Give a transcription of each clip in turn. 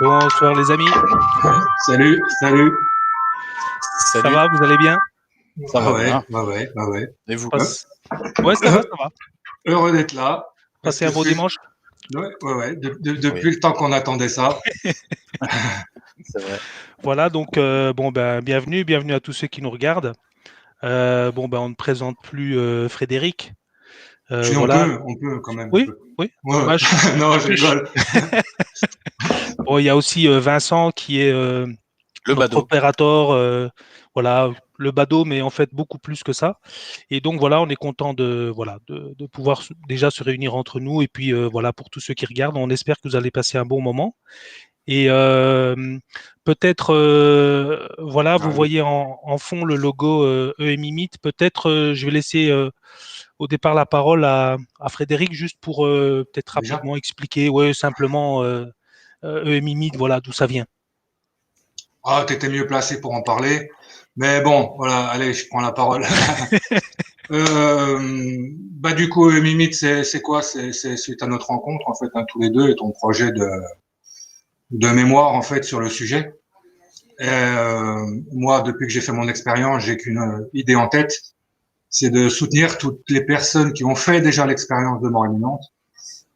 Bonsoir les amis, Salut, salut. ça Salut, va, vous allez bien? ça va bien. Ouais. Et vous? Hop. Passe- Ouais, ça va, ça va. Heureux d'être là. Parce Passez un que bon dimanche. depuis Oui, le temps qu'on attendait ça. c'est vrai. Voilà, donc bienvenue à tous ceux qui nous regardent. On ne présente plus Frédéric. Si Voilà. on peut quand même, on Oui, peut. oui. Ouais. Bah, Non, je je- rigole. Bon, il y a aussi Vincent qui est Le notre badaud. opérateur, voilà, le badaud, mais en fait beaucoup plus que ça. Et donc voilà, on est content de pouvoir déjà se réunir entre nous. Et puis voilà, pour tous ceux qui regardent, on espère que vous allez passer un bon moment. Et peut-être, voilà, vous Ah oui. voyez en fond le logo EMI Meet. Peut-être, je vais laisser au départ la parole à Frédéric, juste pour peut-être Déjà? rapidement expliquer, ouais, simplement EMI Meet, voilà, d'où ça vient. Ah, t'étais mieux placé pour en parler. Mais bon, voilà, allez, je prends la parole. Du coup, Mimite, c'est quoi? C'est suite à notre rencontre, en fait, hein, tous les deux, et ton projet de mémoire, en fait, sur le sujet. Moi, depuis que j'ai fait mon expérience, j'ai qu'une idée en tête, c'est de soutenir toutes les personnes qui ont fait déjà l'expérience de mort imminente,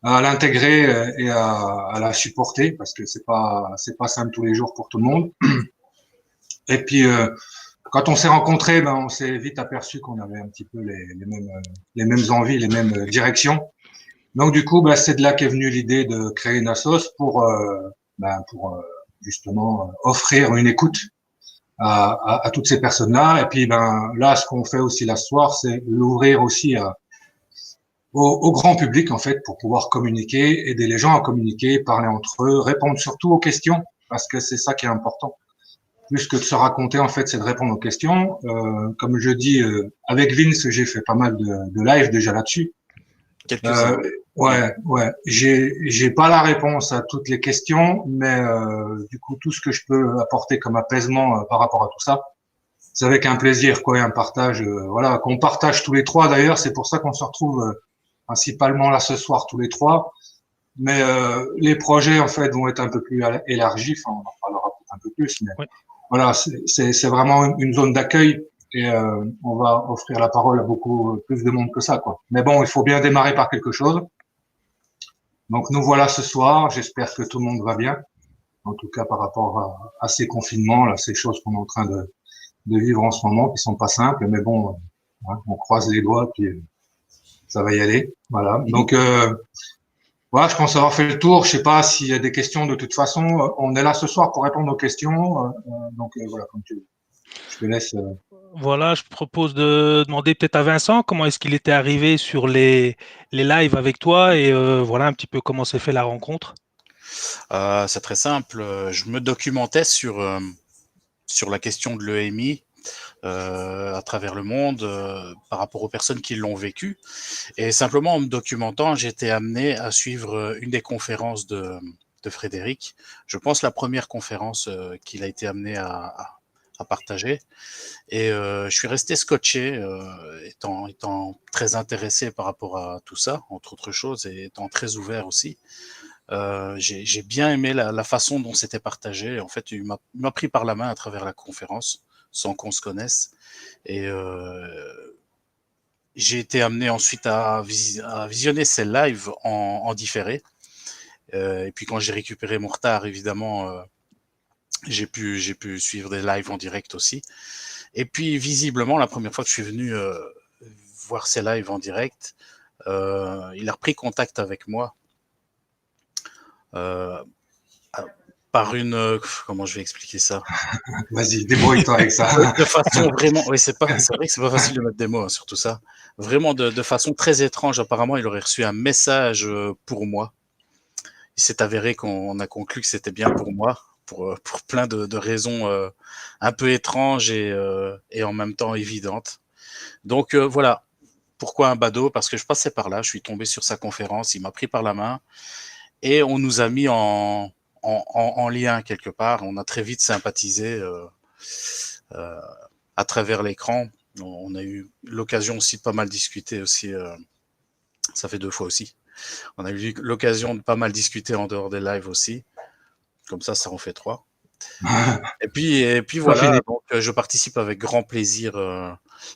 à l'intégrer et à la supporter, parce que c'est pas simple tous les jours pour tout le monde. Et puis, quand on s'est rencontrés, on s'est vite aperçu qu'on avait un petit peu les mêmes envies, les mêmes directions. Donc du coup, c'est de là qu'est venue l'idée de créer une assoce pour justement offrir une écoute à toutes ces personnes-là. Et puis là, ce qu'on fait aussi là ce soir, c'est l'ouvrir aussi au grand public en fait pour pouvoir communiquer, aider les gens à communiquer, parler entre eux, répondre surtout aux questions parce que c'est ça qui est important. Plus que de se raconter en fait, c'est de répondre aux questions. Comme je dis, avec Vince, j'ai fait pas mal de live déjà là-dessus. Quelques-uns. Euh, ouais. J'ai pas la réponse à toutes les questions, mais du coup, tout ce que je peux apporter comme apaisement par rapport à tout ça, c'est avec un plaisir, quoi, et un partage. Voilà, qu'on partage tous les trois. D'ailleurs, c'est pour ça qu'on se retrouve principalement là ce soir tous les trois. Mais les projets, en fait, vont être un peu plus élargis. Enfin, on en parlera peut-être un peu plus, mais Oui. voilà, c'est vraiment une zone d'accueil et on va offrir la parole à beaucoup plus de monde que ça, quoi. Mais bon, il faut bien démarrer par quelque chose. Donc nous voilà ce soir. J'espère que tout le monde va bien. En tout cas, par rapport à ces confinements, là, ces choses qu'on est en train de vivre en ce moment, qui sont pas simples. Mais bon, on croise les doigts, puis ça va y aller. Voilà. Mhm. Donc voilà, je pense avoir fait le tour. Je sais pas s'il y a des questions. De toute façon, on est là ce soir pour répondre aux questions. Voilà, comme tu veux. Je te laisse. Voilà, je propose de demander peut-être à Vincent comment est-ce qu'il était arrivé sur les lives avec toi et voilà un petit peu comment s'est fait la rencontre. C'est très simple. Je me documentais sur la question de l'EMI à travers le monde par rapport aux personnes qui l'ont vécu. Et simplement en me documentant, j'ai été amené à suivre une des conférences de Frédéric. Je pense la première conférence qu'il a été amené à partager. Et je suis resté scotché, étant très intéressé par rapport à tout ça, entre autres choses, et étant très ouvert aussi. J'ai bien aimé la façon dont c'était partagé. En fait, il m'a pris par la main à travers la conférence, sans qu'on se connaisse. Et j'ai été amené ensuite à visionner ces lives en différé. Et puis quand j'ai récupéré mon retard, évidemment, j'ai pu suivre des lives en direct aussi. Et puis visiblement, la première fois que je suis venu voir ces lives en direct, il a repris contact avec moi euh, par une comment je vais expliquer ça, Vas-y, débrouille-toi avec ça. de façon vraiment, oui, c'est vrai que c'est pas facile de mettre des mots hein, sur tout ça, vraiment de façon très étrange. Apparemment il aurait reçu un message pour moi. Il s'est avéré qu'on a conclu que c'était bien pour moi pour plein de raisons un peu étranges et en même temps évidentes. Donc voilà. Pourquoi un badaud? Parce que je passais par là, je suis tombé sur sa conférence, il m'a pris par la main et on nous a mis en lien quelque part. On a très vite sympathisé euh, à travers l'écran. On a eu l'occasion aussi de pas mal discuter aussi. Ça fait 2 fois aussi. On a eu l'occasion de pas mal discuter en dehors des lives aussi. Comme ça en fait 3. Et puis Pas fini. voilà, donc je participe avec grand plaisir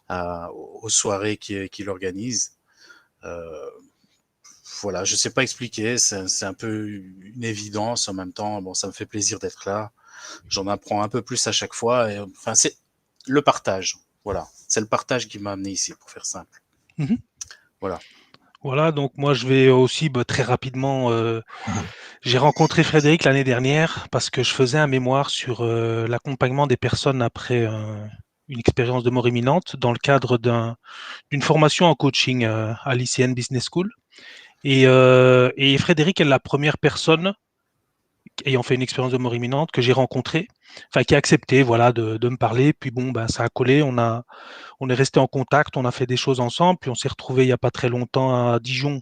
aux soirées qu'il organise. Voilà, je sais pas expliquer, c'est un peu une évidence en même temps. Bon, ça me fait plaisir d'être là. J'en apprends un peu plus à chaque fois. Et, enfin, c'est le partage. Voilà, c'est le partage qui m'a amené ici, pour faire simple. Mhm. Voilà. Voilà, donc moi je vais aussi très rapidement. J'ai rencontré Frédéric l'année dernière parce que je faisais un mémoire sur l'accompagnement des personnes après une expérience de mort imminente dans le cadre d'une formation en coaching à l'ICN Business School. Et Frédéric est la première personne ayant fait une expérience de mort imminente que j'ai rencontrée, enfin qui a accepté voilà de me parler. Puis bon, ben ça a collé, on est resté en contact, on a fait des choses ensemble, puis on s'est retrouvé il y a pas très longtemps à Dijon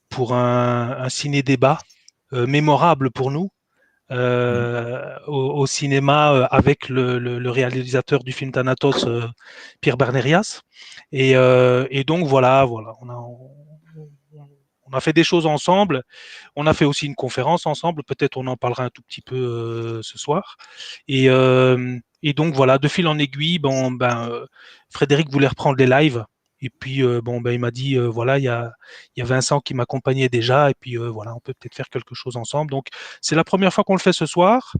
pour un ciné-débat mémorable pour nous. Au cinéma avec le réalisateur du film Thanatos, Pierre Barnerias. Et donc voilà, on a fait des choses ensemble. On a fait aussi une conférence ensemble. Peut-être on en parlera un tout petit peu ce soir. Et donc voilà, de fil en aiguille, Frédéric voulait reprendre les lives. Et puis il m'a dit voilà, il y a Vincent qui m'accompagnait déjà. Et puis voilà, on peut peut-être faire quelque chose ensemble. Donc c'est la première fois qu'on le fait ce soir.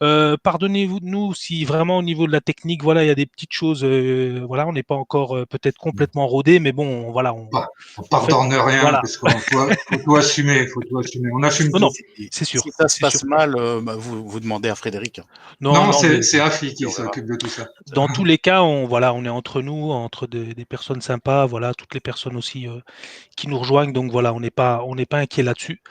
Pardonnez-vous de nous si vraiment au niveau de la technique, voilà, il y a des petites choses. Voilà, on n'est pas encore peut-être complètement rodé, mais bon, voilà, On on fait. pardonne rien, Voilà. parce qu'il faut tout assumer, On assume Non, non, tout. c'est sûr. Si ça se C'est sûr. passe mal, vous demandez à Frédéric. Non, Non, non, mais c'est Afi qui On verra. s'occupe de tout ça. dans tous les cas, on est entre nous, entre des personnes sympas, voilà, toutes les personnes aussi qui nous rejoignent. Donc voilà, on n'est pas inquiet là-dessus.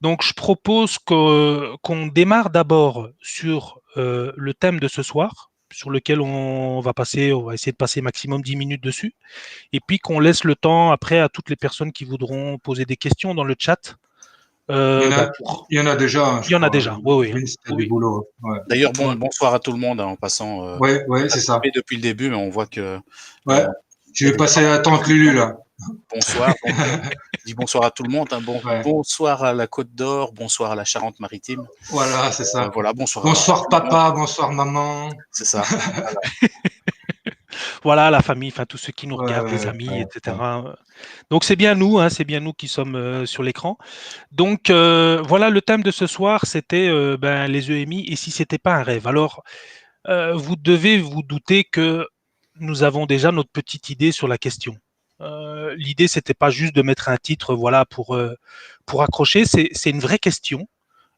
Donc je propose qu'on démarre d'abord sur le thème de ce soir, sur lequel on va essayer de passer maximum 10 minutes dessus, et puis qu'on laisse le temps après à toutes les personnes qui voudront poser des questions dans le chat. Il y en a déjà, hein, Il je y en a crois. déjà, oui, oui, Vince, t'as du oui. boulot. Ouais, D'ailleurs, Voilà. bonsoir à tout le monde en passant. ouais, c'est ça. Depuis le début, mais on voit que Ouais. il Je y a vais des passer gens à tante Lulu, là. bonsoir. Donc, je dis bonsoir à tout le monde. Ouais. Bonsoir à la Côte d'Or, bonsoir à la Charente-Maritime. Voilà, c'est ça. Voilà, bonsoir à Bonsoir tout le monde. papa, bonsoir maman. C'est ça. Voilà, la famille, enfin tous ceux qui nous regardent, les Ouais. amis, etc. Donc c'est bien nous, hein, c'est bien nous qui sommes sur l'écran. Donc voilà, le thème de ce soir, c'était les EMI et si c'était pas un rêve. Alors, vous devez vous douter que nous avons déjà notre petite idée sur la question. L'idée, c'était pas juste de mettre un titre, voilà, pour accrocher. C'est une vraie question.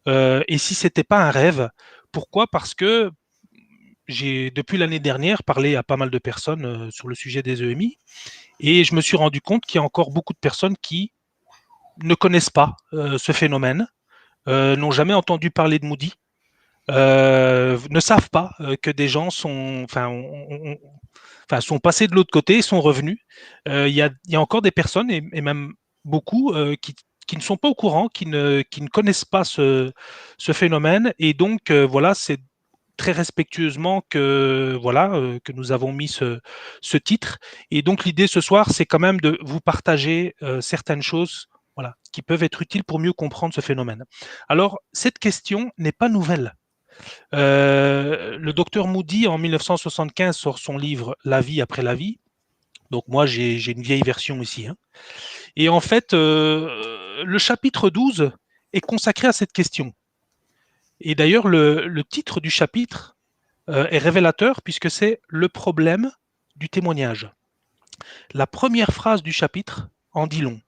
Et si c'était pas un rêve, pourquoi? Parce que j'ai, depuis l'année dernière, parlé à pas mal de personnes sur le sujet des EMI, et je me suis rendu compte qu'il y a encore beaucoup de personnes qui ne connaissent pas ce phénomène, n'ont jamais entendu parler de Moody, ne savent pas que des gens sont passés de l'autre côté et sont revenus. Il y a encore des personnes, et même beaucoup, qui ne sont pas au courant, qui ne connaissent pas ce phénomène. Et donc, voilà, c'est très respectueusement que nous avons mis ce titre. Et donc l'idée ce soir, c'est quand même de vous partager certaines choses, voilà, qui peuvent être utiles pour mieux comprendre ce phénomène. Alors cette question n'est pas nouvelle. Le docteur Moody en 1975 sort son livre La vie après la vie. Donc moi j'ai une vieille version ici, hein. Et en fait le chapitre 12 est consacré à cette question. Et d'ailleurs le titre du chapitre est révélateur puisque c'est le problème du témoignage. La première phrase du chapitre en dit long.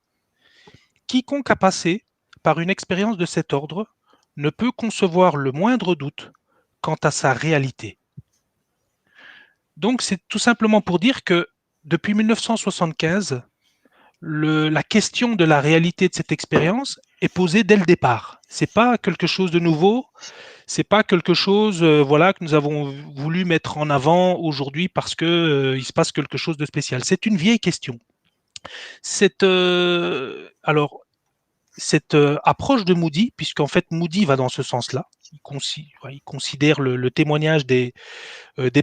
Quiconque a passé par une expérience de cet ordre ne peut concevoir le moindre doute quant à sa réalité. Donc c'est tout simplement pour dire que depuis 1975, la question de la réalité de cette expérience est posée dès le départ. C'est pas quelque chose de nouveau, c'est pas quelque chose voilà que nous avons voulu mettre en avant aujourd'hui parce que il se passe quelque chose de spécial. C'est une vieille question. Cette approche de Moody, puisqu'en fait Moody va dans ce sens-là, il considère le témoignage des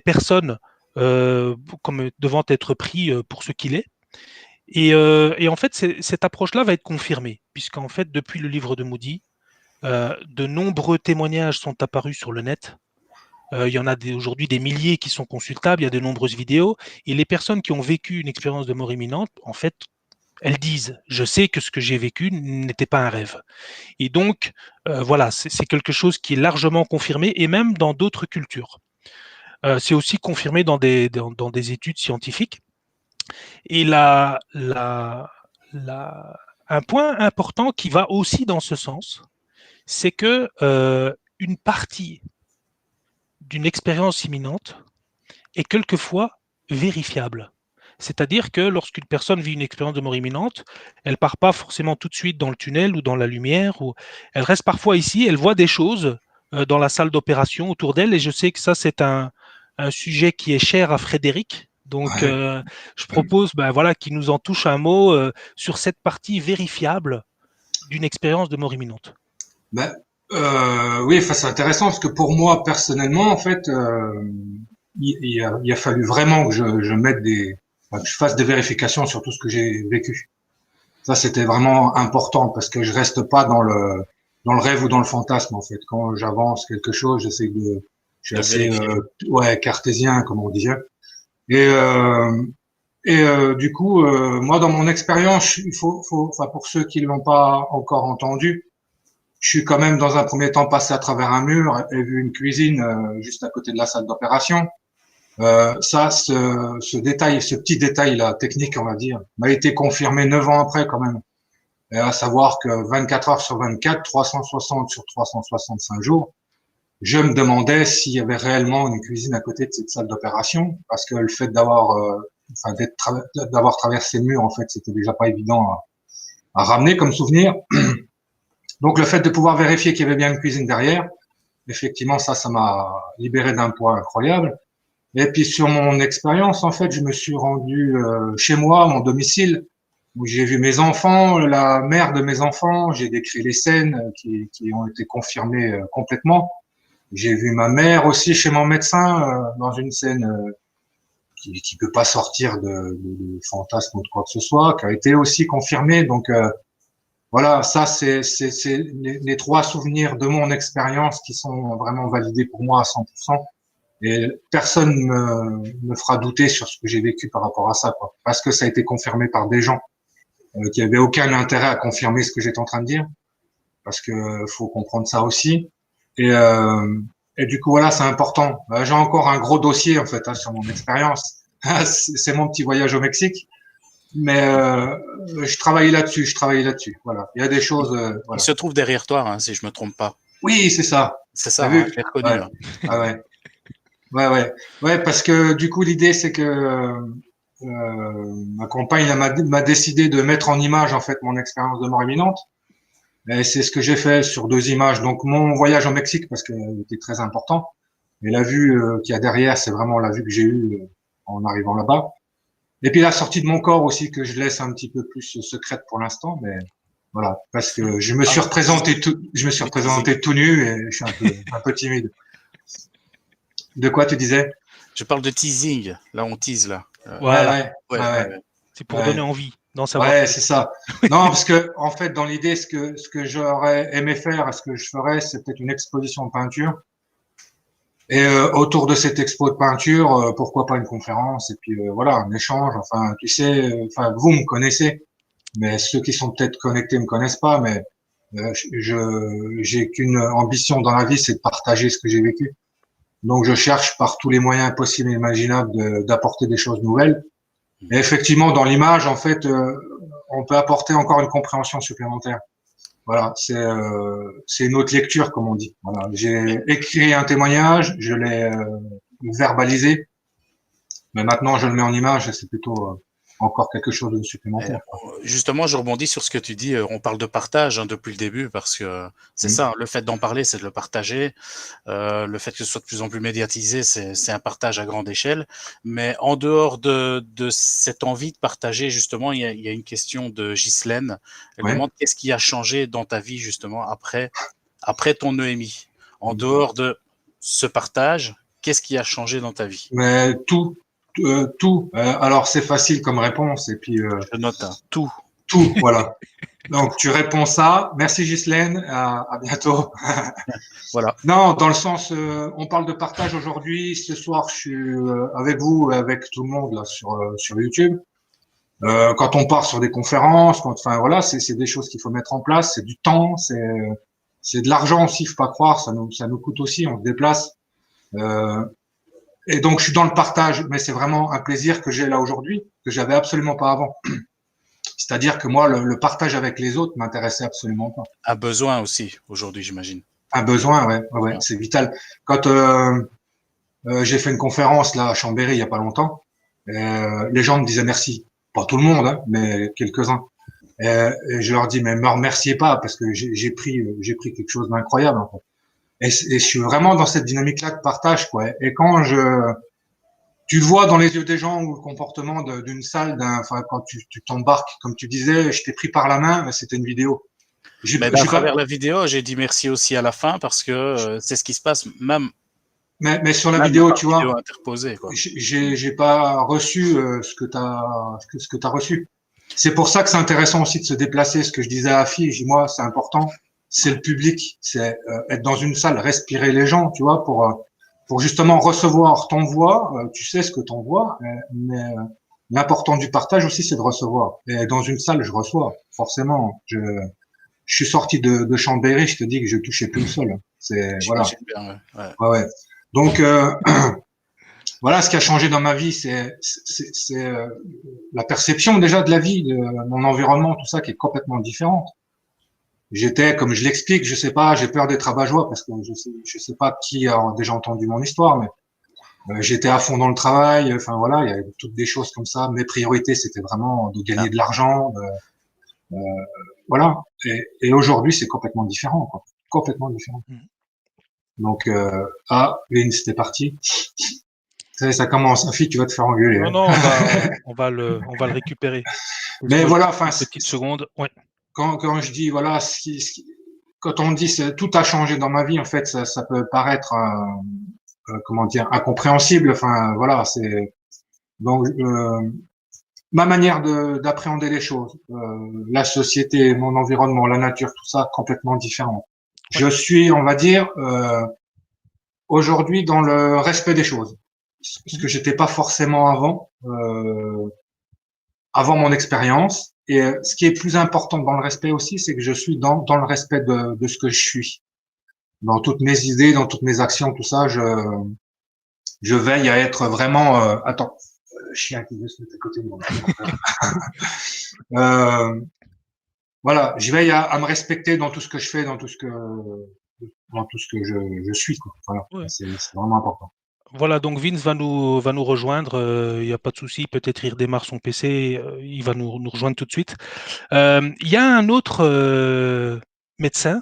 personnes comme devant être pris pour ce qu'il est. Et en fait, cette approche-là va être confirmée, puisqu'en fait, depuis le livre de Moody, De nombreux témoignages sont apparus sur le net. Il y en a aujourd'hui des milliers qui sont consultables, il y a de nombreuses vidéos, et les personnes qui ont vécu une expérience de mort imminente, en fait, elles disent, je sais que ce que j'ai vécu n'était pas un rêve. Et donc, voilà, c'est quelque chose qui est largement confirmé, et même dans d'autres cultures. C'est aussi confirmé dans des études scientifiques. Et un point important qui va aussi dans ce sens, c'est que une partie d'une expérience imminente est quelquefois vérifiable. C'est-à-dire que lorsqu'une personne vit une expérience de mort imminente, elle ne part pas forcément tout de suite dans le tunnel ou dans la lumière, ou elle reste parfois ici, elle voit des choses dans la salle d'opération autour d'elle, et je sais que ça, c'est un sujet qui est cher à Frédéric. Donc, Ouais. je propose voilà, qu'il nous en touche un mot sur cette partie vérifiable d'une expérience de mort imminente. Ben, oui, enfin, c'est intéressant parce que pour moi, personnellement, en fait, il a fallu vraiment que je mette que je fasse des vérifications sur tout ce que j'ai vécu. Ça, c'était vraiment important parce que je reste pas dans le rêve ou dans le fantasme, en fait. Quand j'avance quelque chose, je suis assez, ouais, cartésien, comme on disait. Et, du coup, moi, dans mon expérience, enfin, pour ceux qui l'ont pas encore entendu, je suis quand même dans un premier temps passé à travers un mur et vu une cuisine juste à côté de la salle d'opération. Ce détail, ce petit détail-là, technique, on va dire, m'a été confirmé 9 ans après quand même. Et à savoir que 24 heures sur 24, 360 sur 365 jours, je me demandais s'il y avait réellement une cuisine à côté de cette salle d'opération, parce que le fait d'avoir traversé le mur, en fait, c'était déjà pas évident à ramener comme souvenir. Donc le fait de pouvoir vérifier qu'il y avait bien une cuisine derrière, effectivement, ça m'a libéré d'un poids incroyable. Et puis sur mon expérience, en fait, je me suis rendu chez moi, mon domicile, où j'ai vu mes enfants, la mère de mes enfants, j'ai décrit les scènes qui ont été confirmées complètement. J'ai vu ma mère aussi chez mon médecin dans une scène qui peut pas sortir de fantasme ou de quoi que ce soit, qui a été aussi confirmée. Donc voilà, ça c'est les trois souvenirs de mon expérience qui sont vraiment validés pour moi à 100%. Et personne me fera douter sur ce que j'ai vécu par rapport à ça, quoi. Parce que ça a été confirmé par des gens qui avaient aucun intérêt à confirmer ce que j'étais en train de dire, parce que faut comprendre ça aussi. Et, euh, et du coup, voilà, c'est important. J'ai encore un gros dossier en fait sur mon expérience. C'est mon petit voyage au Mexique, mais je travaille là-dessus. Voilà, il y a des choses. Il Voilà. se trouve derrière toi, hein, si je me trompe pas. Oui, c'est ça. C'est T'as ça, hein, vu? j'ai reconnu. Ouais. Hein. Ah ouais. Ouais, parce que du coup, l'idée, c'est que ma compagne m'a décidé de mettre en image en fait mon expérience de mort imminente. Et c'est ce que j'ai fait sur 2 images. Donc mon voyage au Mexique, parce qu'il était très important. Et la vue qu'il y a derrière, c'est vraiment la vue que j'ai eue en arrivant là-bas. Et puis la sortie de mon corps aussi, que je laisse un petit peu plus secrète pour l'instant, mais voilà, parce que je me suis représenté tout nu et je suis un peu timide. De quoi tu disais? Je parle de teasing. Là, on tease, là. Voilà, Ouais. c'est pour donner envie d'en savoir Ouais, plus. c'est ça. Non, parce que en fait, dans l'idée, ce que j'aurais aimé faire, ce que je ferais, c'est peut-être une exposition de peinture. Et autour de cette expo de peinture, pourquoi pas une conférence et puis voilà, un échange. Enfin, tu sais, enfin vous me connaissez, mais ceux qui sont peut-être connectés me connaissent pas. Mais j'ai qu'une ambition dans la vie, c'est de partager ce que j'ai vécu. Donc je cherche par tous les moyens possibles et imaginables d'apporter des choses nouvelles. Et effectivement, dans l'image, en fait, on peut apporter encore une compréhension supplémentaire. Voilà, c'est une autre lecture, comme on dit. Voilà, j'ai écrit un témoignage, je l'ai verbalisé, mais maintenant je le mets en image et c'est plutôt encore quelque chose de supplémentaire. Justement, je rebondis sur ce que tu dis. On parle de partage depuis le début parce que c'est ça. Le fait d'en parler, c'est de le partager. Le fait que ce soit de plus en plus médiatisé, c'est un partage à grande échelle. Mais en dehors de cette envie de partager, justement, il y a une question de Ghislaine. Elle demande qu'est-ce qui a changé dans ta vie justement après ton EMI. En dehors de ce partage, qu'est-ce qui a changé dans ta vie? Mais tout. Alors c'est facile comme réponse et puis je note tout. Voilà. Donc, tu réponds ça. Merci Ghislaine. À bientôt. Voilà. Non, dans le sens, on parle de partage aujourd'hui. Ce soir, je suis avec vous, avec tout le monde là sur YouTube. Quand on part sur des conférences, enfin voilà, c'est des choses qu'il faut mettre en place. C'est du temps, c'est de l'argent aussi. Faut pas croire, ça nous coûte aussi. On se déplace. Et donc, je suis dans le partage, mais c'est vraiment un plaisir que j'ai là aujourd'hui, que j'avais absolument pas avant. C'est-à-dire que moi, le partage avec les autres m'intéressait absolument pas. Un besoin aussi, aujourd'hui, j'imagine. Un besoin, ouais, c'est vital. Quand j'ai fait une conférence là à Chambéry il y a pas longtemps, les gens me disaient merci. Pas tout le monde, hein, mais quelques-uns. Et je leur dis mais me remerciez pas parce que j'ai pris quelque chose d'incroyable. En fait. Et je suis vraiment dans cette dynamique-là de partage, quoi. Et quand tu vois dans les yeux des gens ou le comportement d'une salle, enfin quand tu t'embarques, comme tu disais, je t'ai pris par la main, c'était une vidéo. Mais à travers la vidéo, j'ai dit merci aussi à la fin parce que c'est ce qui se passe même. Mais sur la vidéo, tu vois, quoi. J'ai pas reçu ce que t'as reçu. C'est pour ça que c'est intéressant aussi de se déplacer. Ce que je disais à Afi, je dis moi, c'est important. C'est le public, c'est être dans une salle, respirer les gens, tu vois, pour justement recevoir. T'envoies, tu sais ce que t'envoies, mais l'important du partage aussi, c'est de recevoir. Et dans une salle, je reçois forcément. Je suis sorti de Chambéry, je te dis que je touchais plus le sol. C'est voilà. Bien, ouais. Donc voilà, ce qui a changé dans ma vie, c'est la perception déjà de la vie, de mon environnement, tout ça qui est complètement différente. J'étais, comme je l'explique, je sais pas, j'ai peur d'être rabat-joie parce que je sais pas qui a déjà entendu mon histoire, mais j'étais à fond dans le travail. Enfin voilà, il y avait toutes des choses comme ça. Mes priorités, c'était vraiment de gagner de l'argent. Voilà. Et aujourd'hui, c'est complètement différent, quoi. Complètement différent. Donc, Lynn, c'était parti. Ça commence. Afi, tu vas te faire engueuler. Non, on va le récupérer. Mais voilà, enfin, petite seconde. Ouais. Quand je dis voilà, quand on dit tout a changé dans ma vie, en fait, ça peut paraître comment dire incompréhensible. Enfin, voilà, c'est donc ma manière d'appréhender les choses, la société, mon environnement, la nature, tout ça complètement différent. Ouais. Je suis, on va dire, aujourd'hui dans le respect des choses. Ce que j'étais pas forcément avant mon expérience. Et ce qui est plus important dans le respect aussi, c'est que je suis dans le respect de ce que je suis. Dans toutes mes idées, dans toutes mes actions, tout ça, je veille à être vraiment... attends, chien qui veut se mettre à côté de moi. Voilà, je veille à me respecter dans tout ce que je fais, dans tout ce que je suis. Quoi. Voilà, ouais. C'est vraiment important. Voilà, donc Vince va nous rejoindre, il n'y a pas de souci, peut-être il redémarre son PC, il va nous rejoindre tout de suite. Il y a un autre médecin,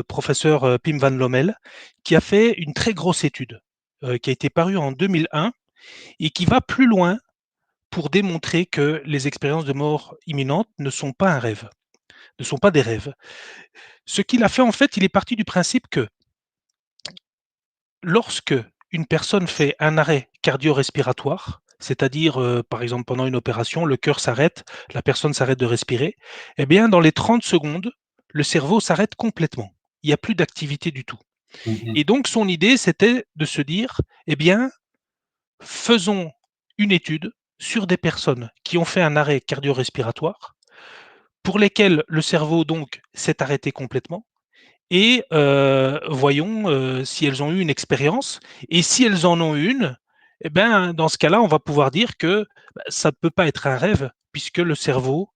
professeur Pim van Lommel, qui a fait une très grosse étude, qui a été parue en 2001 et qui va plus loin pour démontrer que les expériences de mort imminente ne sont pas un rêve, ne sont pas des rêves. Ce qu'il a fait, en fait, il est parti du principe que lorsque une personne fait un arrêt cardio-respiratoire, c'est-à-dire, par exemple, pendant une opération, le cœur s'arrête, la personne s'arrête de respirer, eh bien, dans les 30 secondes, le cerveau s'arrête complètement. Il n'y a plus d'activité du tout. Et donc, son idée, c'était de se dire, eh bien, faisons une étude sur des personnes qui ont fait un arrêt cardio-respiratoire, pour lesquelles le cerveau, donc, s'est arrêté complètement, et voyons si elles ont eu une expérience. Et si elles en ont une, eh ben, dans ce cas-là, on va pouvoir dire que ça ne peut pas être un rêve puisque le cerveau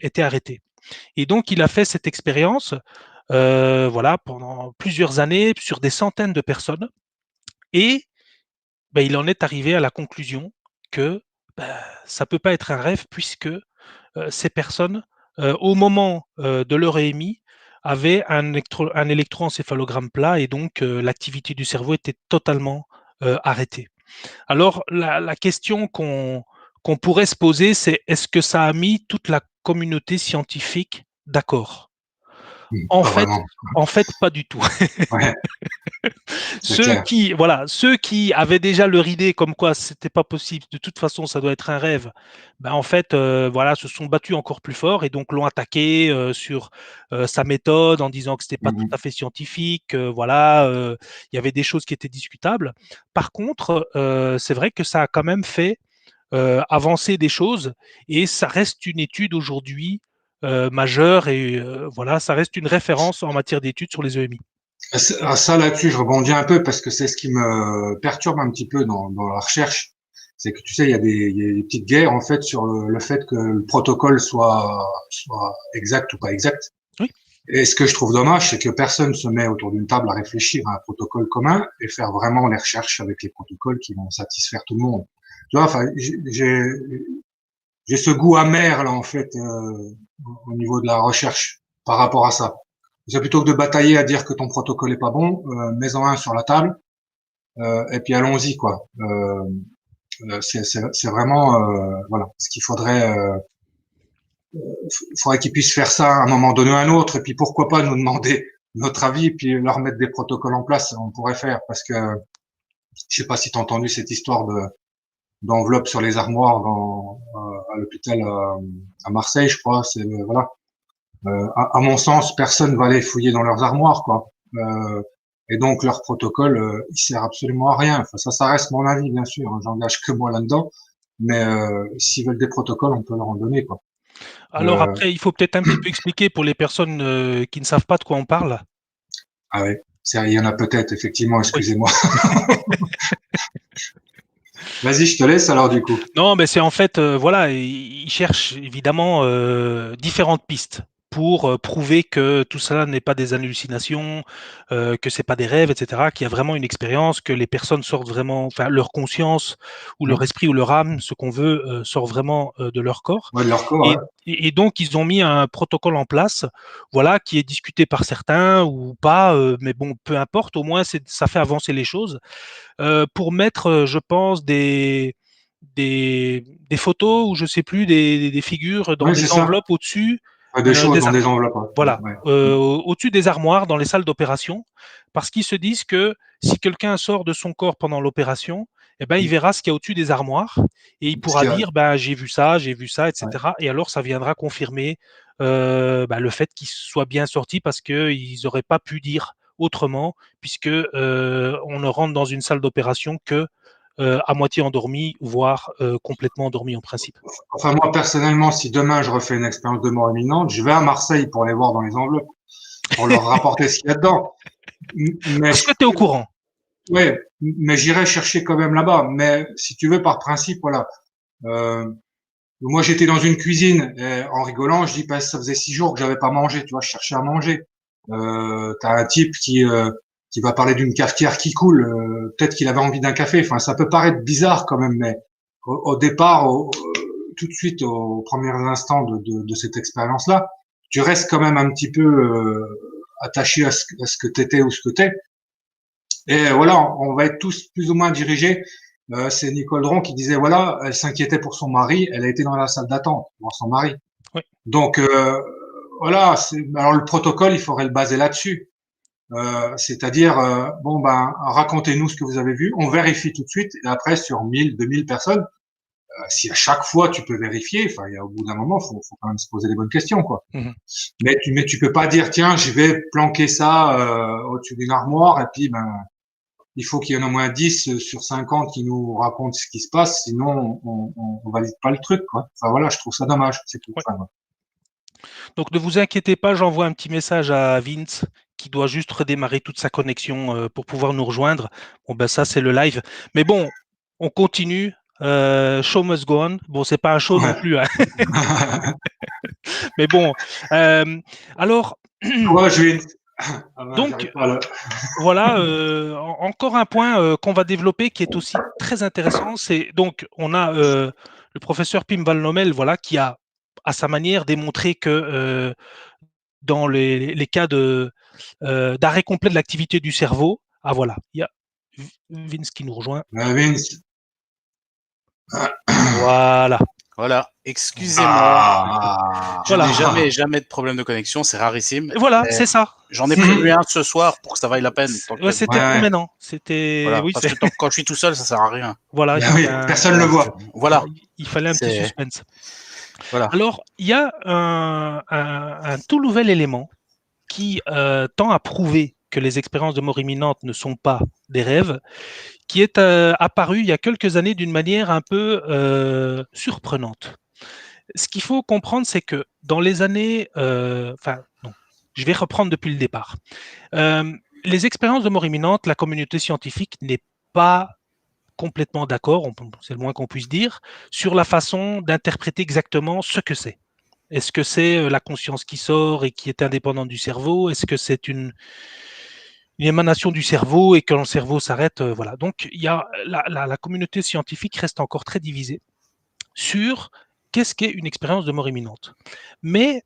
était arrêté. Et donc, il a fait cette expérience voilà, pendant plusieurs années sur des centaines de personnes. Et ben, il en est arrivé à la conclusion que ça ne peut pas être un rêve puisque ces personnes, au moment de leur EMI, avaient un électroencéphalogramme plat et donc l'activité du cerveau était totalement arrêtée. Alors la question qu'on pourrait se poser, c'est est-ce que ça a mis toute la communauté scientifique d'accord? En Pas fait, vraiment. pas du tout. Ouais, c'est clair. Ceux qui avaient déjà leur idée comme quoi c'était pas possible, de toute façon ça doit être un rêve, ben en fait voilà, se sont battus encore plus fort et donc l'ont attaqué sur sa méthode en disant que c'était pas tout Mhm. à fait scientifique, voilà, il y avait des choses qui étaient discutables. Par contre, c'est vrai que ça a quand même fait avancer des choses et ça reste une étude aujourd'hui majeure et voilà, ça reste une référence en matière d'études sur les EMI. À ça, là-dessus, je rebondis un peu parce que c'est ce qui me perturbe un petit peu dans la recherche. C'est que tu sais, il y a des petites guerres en fait sur le fait que le protocole soit exact ou pas exact. Oui. Et ce que je trouve dommage, c'est que personne se met autour d'une table à réfléchir à un protocole commun et faire vraiment les recherches avec les protocoles qui vont satisfaire tout le monde. Tu vois, enfin, j'ai ce goût amer là en fait au niveau de la recherche par rapport à ça. C'est plutôt que de batailler à dire que ton protocole est pas bon, mets-en un sur la table et puis allons-y quoi. C'est vraiment voilà ce qu'il faudrait. Faudrait qu'ils puissent faire ça à un moment donné ou à un autre et puis pourquoi pas nous demander notre avis et puis leur mettre des protocoles en place. On pourrait faire parce que je sais pas si tu as entendu cette histoire de d'enveloppe sur les armoires à l'hôpital à Marseille, je crois. C'est voilà. À mon sens, personne va aller fouiller dans leurs armoires, quoi. Et donc leur protocole, il sert absolument à rien. Enfin, ça reste mon avis, bien sûr. Hein, j'engage que moi là-dedans. Mais s'ils veulent des protocoles, on peut leur en donner, quoi. Alors Euh, après, il faut peut-être un petit peu expliquer pour les personnes qui ne savent pas de quoi on parle. ah ouais, il y en a peut-être effectivement. Oui. Excusez-moi. Vas-y, je te laisse alors du coup. Non, mais c'est en fait, voilà, ils cherchent évidemment différentes pistes pour prouver que tout cela n'est pas des hallucinations, que c'est pas des rêves, etc., qu'il y a vraiment une expérience, que les personnes sortent vraiment, enfin, leur conscience ou Ouais, leur esprit ou leur âme, ce qu'on veut, sort vraiment de leur corps. ouais de leur corps. Et, Ouais. et donc, ils ont mis un protocole en place, voilà, qui est discuté par certains ou pas, mais bon, peu importe, au moins, ça fait avancer les choses pour mettre, je pense, des photos ou je sais plus, des figures dans Ouais, des c'est ça. enveloppes au-dessus Ouais, des choses des dans des armoires. enveloppes. Ouais. Voilà, Ouais, ouais. au-dessus des armoires dans les salles d'opération, parce qu'ils se disent que si quelqu'un sort de son corps pendant l'opération, eh ben, il Mm. verra ce qu'il y a au-dessus des armoires et il Ce pourra qu'il y a, dire ben, j'ai vu ça, ouais. etc. Et alors, ça viendra confirmer ben, le fait qu'il soit bien sorti parce qu'ils n'auraient pas pu dire autrement, puisque on ne rentre dans une salle d'opération que à moitié endormi, voire complètement endormi en principe. Enfin, moi, personnellement, si demain je refais une expérience de mort imminente, je vais à Marseille pour les voir dans les enveloppes, pour leur rapporter ce qu'il y a dedans. Mais, Parce que tu es au courant. ouais, mais j'irai chercher quand même là-bas. Mais si tu veux, par principe, voilà. Euh, moi, j'étais dans une cuisine et en rigolant, je dis, bah, ça faisait 6 jours que j'avais pas mangé, tu vois, je cherchais à manger. T'as un type qui va parler d'une cafetière qui coule. Peut-être qu'il avait envie d'un café. Enfin, ça peut paraître bizarre quand même, mais au départ, tout de suite, aux premiers instants de cette expérience-là, tu restes quand même un petit peu attaché à ce que t'étais ou ce que t'es. Et voilà, on va être tous plus ou moins dirigés. C'est Nicole Dron qui disait, voilà, elle s'inquiétait pour son mari, elle a été dans la salle d'attente pour son mari. Oui. Donc, voilà, alors le protocole, il faudrait le baser là-dessus. C'est-à-dire, bon, ben, racontez-nous ce que vous avez vu, on vérifie tout de suite, et après, sur 1000, 2000 personnes, si à chaque fois tu peux vérifier, enfin, il y a au bout d'un moment, faut quand même se poser les bonnes questions, quoi. Mmh. Mais tu peux pas dire, tiens, je vais planquer ça au-dessus d'une armoire, et puis, ben, il faut qu'il y en ait au moins 10 sur 50 qui nous racontent ce qui se passe, sinon on valide pas le truc, quoi. Enfin voilà, je trouve ça dommage, c'est tout. Ouais. Enfin, Donc ne vous inquiétez pas, j'envoie un petit message à Vince qui doit juste redémarrer toute sa connexion pour pouvoir nous rejoindre. Bon ben ça c'est le live. Mais bon, on continue. Show must go on. Bon, c'est pas un show non ouais. plus, hein. Mais bon. Alors, Ouais, je vais. Ah ben, donc j'arrive pas là. voilà, encore un point qu'on va développer qui est aussi très intéressant. C'est donc on a le professeur Pim Van Lommel, voilà, qui a à sa manière démontré que dans les cas d'arrêt complet de l'activité du cerveau. Ah voilà, il y a Vince qui nous rejoint. Vince. Voilà. Voilà, excusez-moi. Je Voilà. n'ai jamais de problème de connexion, c'est rarissime. Et voilà, Mais c'est ça. j'en ai prévu un ce soir pour que ça vaille la peine. Ouais, c'était Ouais. mais non, c'était Voilà, oui, parce que quand je suis tout seul, ça sert à rien. voilà, il Ben fallait oui, personne ne le voit. Voilà. il fallait un petit C'est- suspense. Voilà. Alors, il y a un tout nouvel élément qui tend à prouver que les expériences de mort imminente ne sont pas des rêves, qui est apparu il y a quelques années d'une manière un peu surprenante. Ce qu'il faut comprendre, c'est que dans les années, non, je vais reprendre depuis le départ. Les expériences de mort imminente, la communauté scientifique n'est pas complètement d'accord, c'est le moins qu'on puisse dire, sur la façon d'interpréter exactement ce que c'est. Est-ce que c'est la conscience qui sort et qui est indépendante du cerveau? Est-ce que c'est une émanation du cerveau et que le cerveau s'arrête? Voilà. Donc, il y a la communauté scientifique reste encore très divisée sur qu'est-ce qu'est une expérience de mort imminente. Mais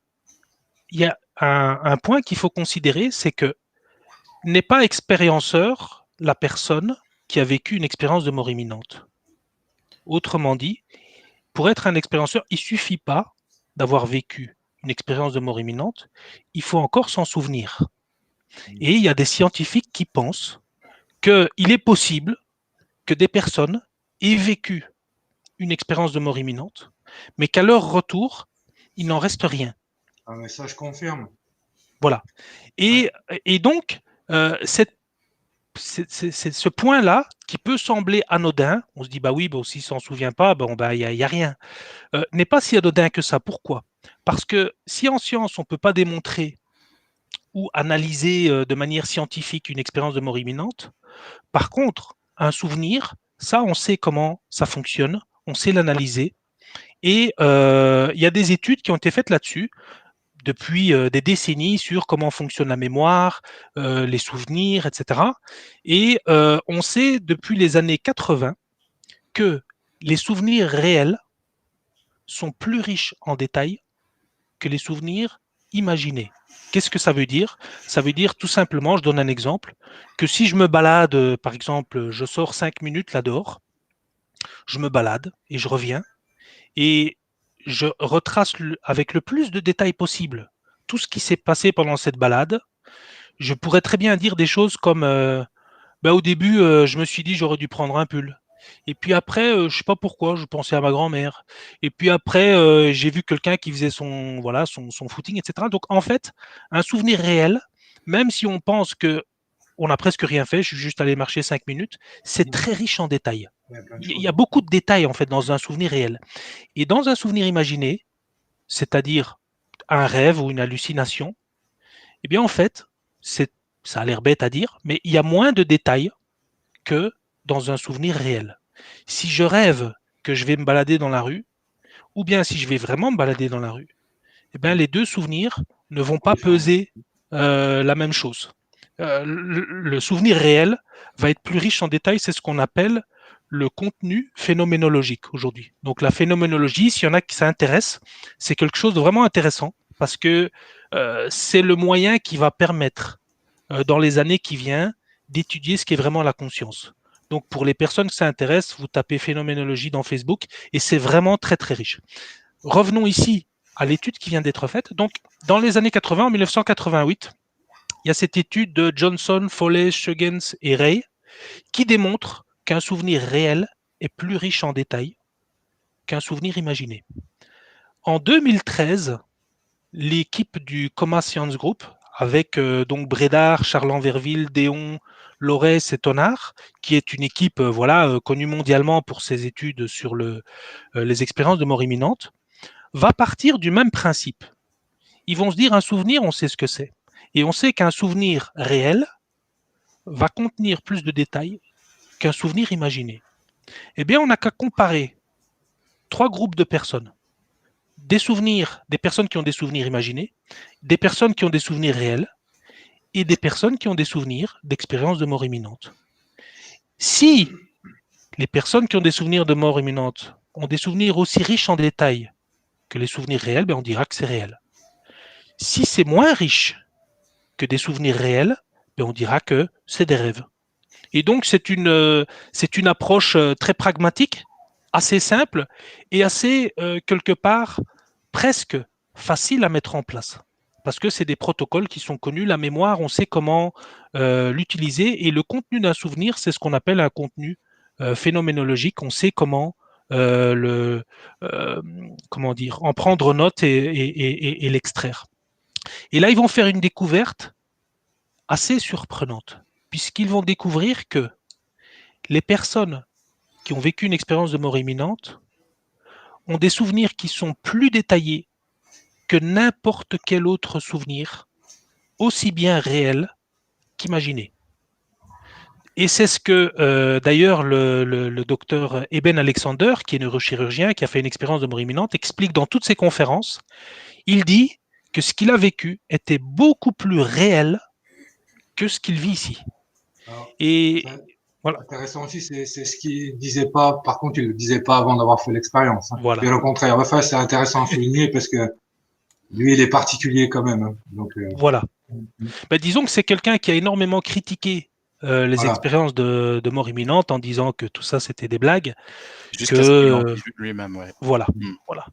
il y a un point qu'il faut considérer, c'est que n'est pas expérienceur la personne qui a vécu une expérience de mort imminente. Autrement dit, pour être un expérienceur, il ne suffit pas d'avoir vécu une expérience de mort imminente, il faut encore s'en souvenir. Et il y a des scientifiques qui pensent qu'il est possible que des personnes aient vécu une expérience de mort imminente, mais qu'à leur retour, il n'en reste rien. Ah, mais ça, je confirme. Voilà. Et donc, c'est ce point-là qui peut sembler anodin. On se dit, bah oui, s'il ne s'en souvient pas, il n'y a rien. N'est pas si anodin que ça. Pourquoi? Parce que si en science, on ne peut pas démontrer ou analyser de manière scientifique une expérience de mort imminente, par contre, un souvenir, ça, on sait comment ça fonctionne, on sait l'analyser. Et il y a des études qui ont été faites là-dessus depuis des décennies sur comment fonctionne la mémoire, les souvenirs, etc. Et on sait depuis les années 80 que les souvenirs réels sont plus riches en détails que les souvenirs imaginés. Qu'est-ce que ça veut dire? Ça veut dire tout simplement, je donne un exemple, que si je me balade, par exemple, je sors 5 minutes là dehors, je me balade et je reviens, et je retrace avec le plus de détails possible tout ce qui s'est passé pendant cette balade. Je pourrais très bien dire des choses comme au début, je me suis dit j'aurais dû prendre un pull. Et puis après, je ne sais pas pourquoi, je pensais à ma grand-mère. Et puis après, j'ai vu quelqu'un qui faisait son footing, etc. Donc en fait, un souvenir réel, même si on pense que on n'a presque rien fait, je suis juste allé marcher 5 minutes, c'est très riche en détails. Il y a beaucoup de détails en fait dans un souvenir réel. Et dans un souvenir imaginé, c'est-à-dire un rêve ou une hallucination, eh bien en fait, ça a l'air bête à dire, mais il y a moins de détails que dans un souvenir réel. Si je rêve que je vais me balader dans la rue, ou bien si je vais vraiment me balader dans la rue, eh bien les deux souvenirs ne vont pas peser la même chose. Le souvenir réel va être plus riche en détails, c'est ce qu'on appelle le contenu phénoménologique aujourd'hui. Donc la phénoménologie, s'il y en a qui s'intéressent, c'est quelque chose de vraiment intéressant parce que c'est le moyen qui va permettre dans les années qui viennent d'étudier ce qu'est vraiment la conscience. Donc pour les personnes que ça intéresse, vous tapez phénoménologie dans Facebook et c'est vraiment très très riche. Revenons ici à l'étude qui vient d'être faite. Donc dans les années 80, en 1988, il y a cette étude de Johnson, Foley, Shuggins et Ray qui démontre qu'un souvenir réel est plus riche en détails qu'un souvenir imaginé. En 2013, l'équipe du Coma Science Group, avec donc Brédard, Charles-Anverville, Déon, Laurès et Tonard, qui est une équipe connue mondialement pour ses études sur les expériences de mort imminente, va partir du même principe. Ils vont se dire un souvenir, on sait ce que c'est. Et on sait qu'un souvenir réel va contenir plus de détails qu'un souvenir imaginé. Eh bien, on n'a qu'à comparer 3 groupes de personnes. Des personnes qui ont des souvenirs imaginés, des personnes qui ont des souvenirs réels, et des personnes qui ont des souvenirs d'expériences de mort imminente. Si les personnes qui ont des souvenirs de mort imminente ont des souvenirs aussi riches en détails que les souvenirs réels, on dira que c'est réel. Si c'est moins riche que des souvenirs réels, on dira que c'est des rêves. Et donc c'est une approche très pragmatique, assez simple et assez, quelque part, presque facile à mettre en place. Parce que c'est des protocoles qui sont connus. La mémoire, on sait comment l'utiliser. Et le contenu d'un souvenir, c'est ce qu'on appelle un contenu phénoménologique. On sait comment comment dire, en prendre note et l'extraire. Et là, ils vont faire une découverte assez surprenante, puisqu'ils vont découvrir que les personnes qui ont vécu une expérience de mort imminente ont des souvenirs qui sont plus détaillés que n'importe quel autre souvenir, aussi bien réel qu'imaginé. Et c'est ce que, d'ailleurs, le docteur Eben Alexander, qui est neurochirurgien, qui a fait une expérience de mort imminente, explique dans toutes ses conférences. Il dit que ce qu'il a vécu était beaucoup plus réel que ce qu'il vit ici. Alors, et voilà. Intéressant aussi, c'est ce qu'il disait pas. Par contre, il le disait pas avant d'avoir fait l'expérience. Hein. Voilà. Bien au contraire. Enfin, c'est intéressant à souligner parce que lui, il est particulier quand même. Hein. Donc, voilà. Ben, disons que c'est quelqu'un qui a énormément critiqué les expériences de mort imminente en disant que tout ça c'était des blagues. Jusqu'à ce qu'il en vive lui-même, ouais. Voilà, voilà.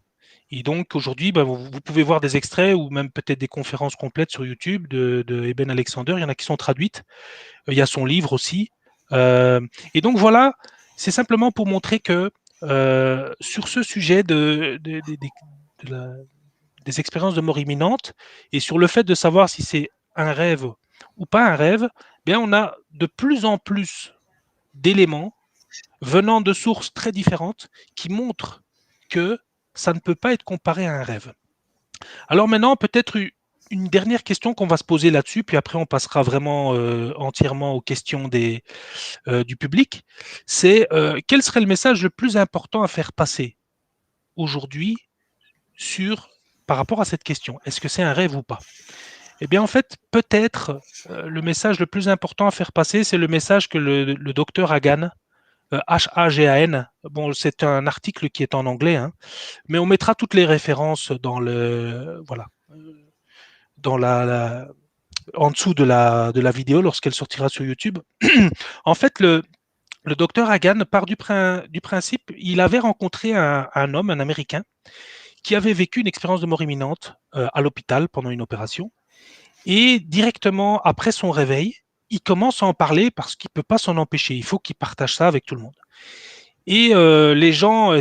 Et donc aujourd'hui, ben, vous pouvez voir des extraits ou même peut-être des conférences complètes sur YouTube de Eben Alexander. Il y en a qui sont traduites. Il y a son livre aussi. Et donc voilà, c'est simplement pour montrer que sur ce sujet des expériences de mort imminente et sur le fait de savoir si c'est un rêve ou pas un rêve, bien on a de plus en plus d'éléments venant de sources très différentes qui montrent que ça ne peut pas être comparé à un rêve. Alors maintenant, peut-être une dernière question qu'on va se poser là-dessus, puis après on passera vraiment entièrement aux questions du public, c'est quel serait le message le plus important à faire passer aujourd'hui par rapport à cette question? Est-ce que c'est un rêve ou pas? Eh bien, en fait, peut-être le message le plus important à faire passer, c'est le message que le docteur Hagan, Hagan, bon, c'est un article qui est en anglais, hein, mais on mettra toutes les références dans en dessous de la vidéo lorsqu'elle sortira sur YouTube. En fait, le docteur Hagan part du principe, il avait rencontré un homme, un Américain, qui avait vécu une expérience de mort imminente à l'hôpital pendant une opération. Et directement après son réveil, il commence à en parler parce qu'il ne peut pas s'en empêcher. Il faut qu'il partage ça avec tout le monde. Et les gens,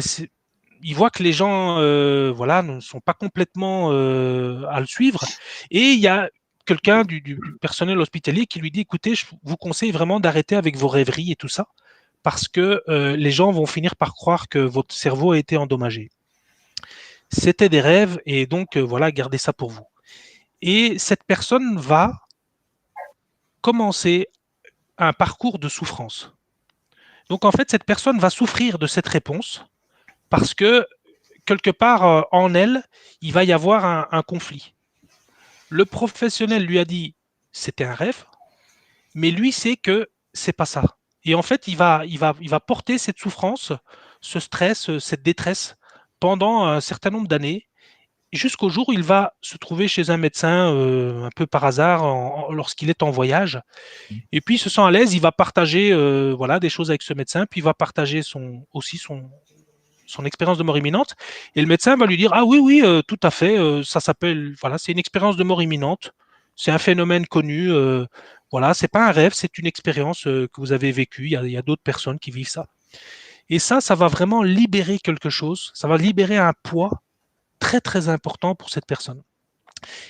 ils voient que les gens ne sont pas complètement à le suivre. Et il y a quelqu'un du personnel hospitalier qui lui dit, écoutez, je vous conseille vraiment d'arrêter avec vos rêveries et tout ça, parce que les gens vont finir par croire que votre cerveau a été endommagé. C'était des rêves et donc voilà, gardez ça pour vous. Et cette personne va commencer un parcours de souffrance. Donc en fait, cette personne va souffrir de cette réponse parce que quelque part en elle, il va y avoir un conflit. Le professionnel lui a dit c'était un rêve, mais lui sait que c'est pas ça. Et en fait, il va porter cette souffrance, ce stress, cette détresse pendant un certain nombre d'années, jusqu'au jour où il va se trouver chez un médecin un peu par hasard lorsqu'il est en voyage. Et puis il se sent à l'aise, il va partager des choses avec ce médecin, puis il va partager aussi son expérience de mort imminente. Et le médecin va lui dire ah oui, tout à fait, ça s'appelle, c'est une expérience de mort imminente, c'est un phénomène connu, c'est pas un rêve, c'est une expérience que vous avez vécue, il y a d'autres personnes qui vivent ça. Et ça va vraiment libérer quelque chose, ça va libérer un poids très très important pour cette personne.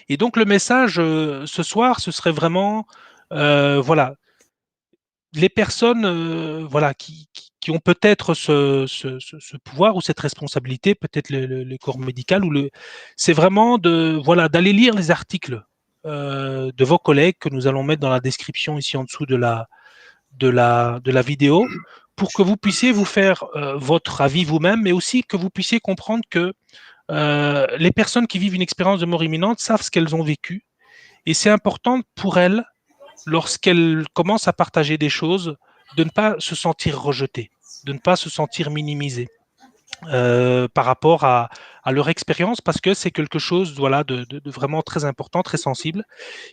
Et donc le message ce soir, ce serait vraiment les personnes qui ont peut-être ce pouvoir ou cette responsabilité, peut-être le corps médical, c'est vraiment d'aller lire les articles de vos collègues que nous allons mettre dans la description ici en dessous de la vidéo, pour que vous puissiez vous faire votre avis vous-même, mais aussi que vous puissiez comprendre que les personnes qui vivent une expérience de mort imminente savent ce qu'elles ont vécu, et c'est important pour elles, lorsqu'elles commencent à partager des choses, de ne pas se sentir rejetées, de ne pas se sentir minimisées par rapport à leur expérience, parce que c'est quelque chose de vraiment très important, très sensible.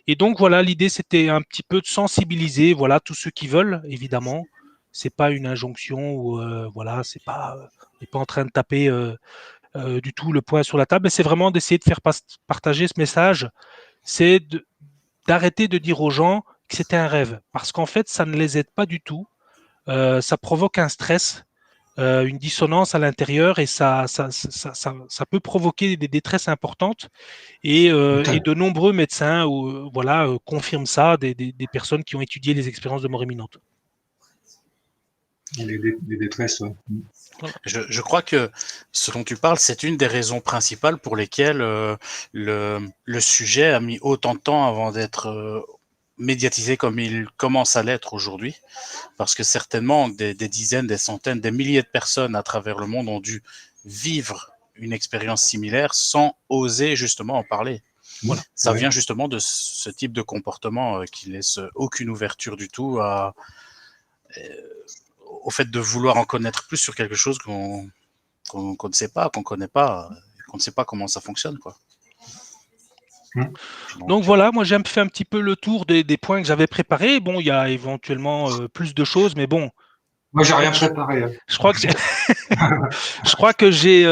Et donc l'idée c'était un petit peu de sensibiliser tous ceux qui veulent, évidemment, c'est pas une injonction ou voilà, c'est pas, on n'est pas en train de taper du tout le poing sur la table. Mais c'est vraiment d'essayer de faire partager ce message. C'est d'arrêter de dire aux gens que c'était un rêve, parce qu'en fait, ça ne les aide pas du tout. Ça provoque un stress, une dissonance à l'intérieur, et ça peut provoquer des détresses importantes. Et de nombreux médecins confirment ça, des personnes qui ont étudié les expériences de mort imminente. Les détresses, ouais. Je crois que ce dont tu parles, c'est une des raisons principales pour lesquelles le sujet a mis autant de temps avant d'être médiatisé comme il commence à l'être aujourd'hui, parce que certainement des dizaines, des centaines, des milliers de personnes à travers le monde ont dû vivre une expérience similaire sans oser justement en parler. Voilà. Ça vient justement de ce type de comportement qui laisse aucune ouverture du tout au fait de vouloir en connaître plus sur quelque chose qu'on ne sait pas, qu'on connaît pas, qu'on ne sait pas comment ça fonctionne, quoi. Donc voilà, moi j'ai fait un petit peu le tour des points que j'avais préparés. Bon, il y a éventuellement plus de choses, mais bon. Moi, j'ai rien préparé. Je crois que je crois que j'ai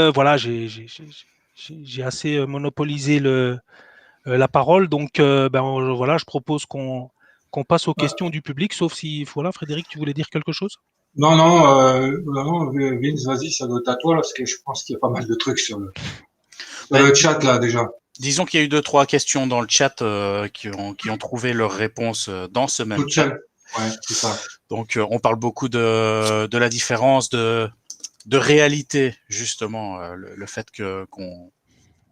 assez monopolisé la parole. Donc voilà, je propose qu'on passe aux questions du public, sauf si voilà, Frédéric, tu voulais dire quelque chose? Non, Vince, vas-y, ça doit être à toi, là, parce que je pense qu'il y a pas mal de trucs sur le chat, là, déjà. Disons qu'il y a eu 2-3 questions dans le chat qui ont trouvé leur réponse dans ce même chat. Ouais, c'est ça. Donc, on parle beaucoup de la différence de réalité, justement. Le fait que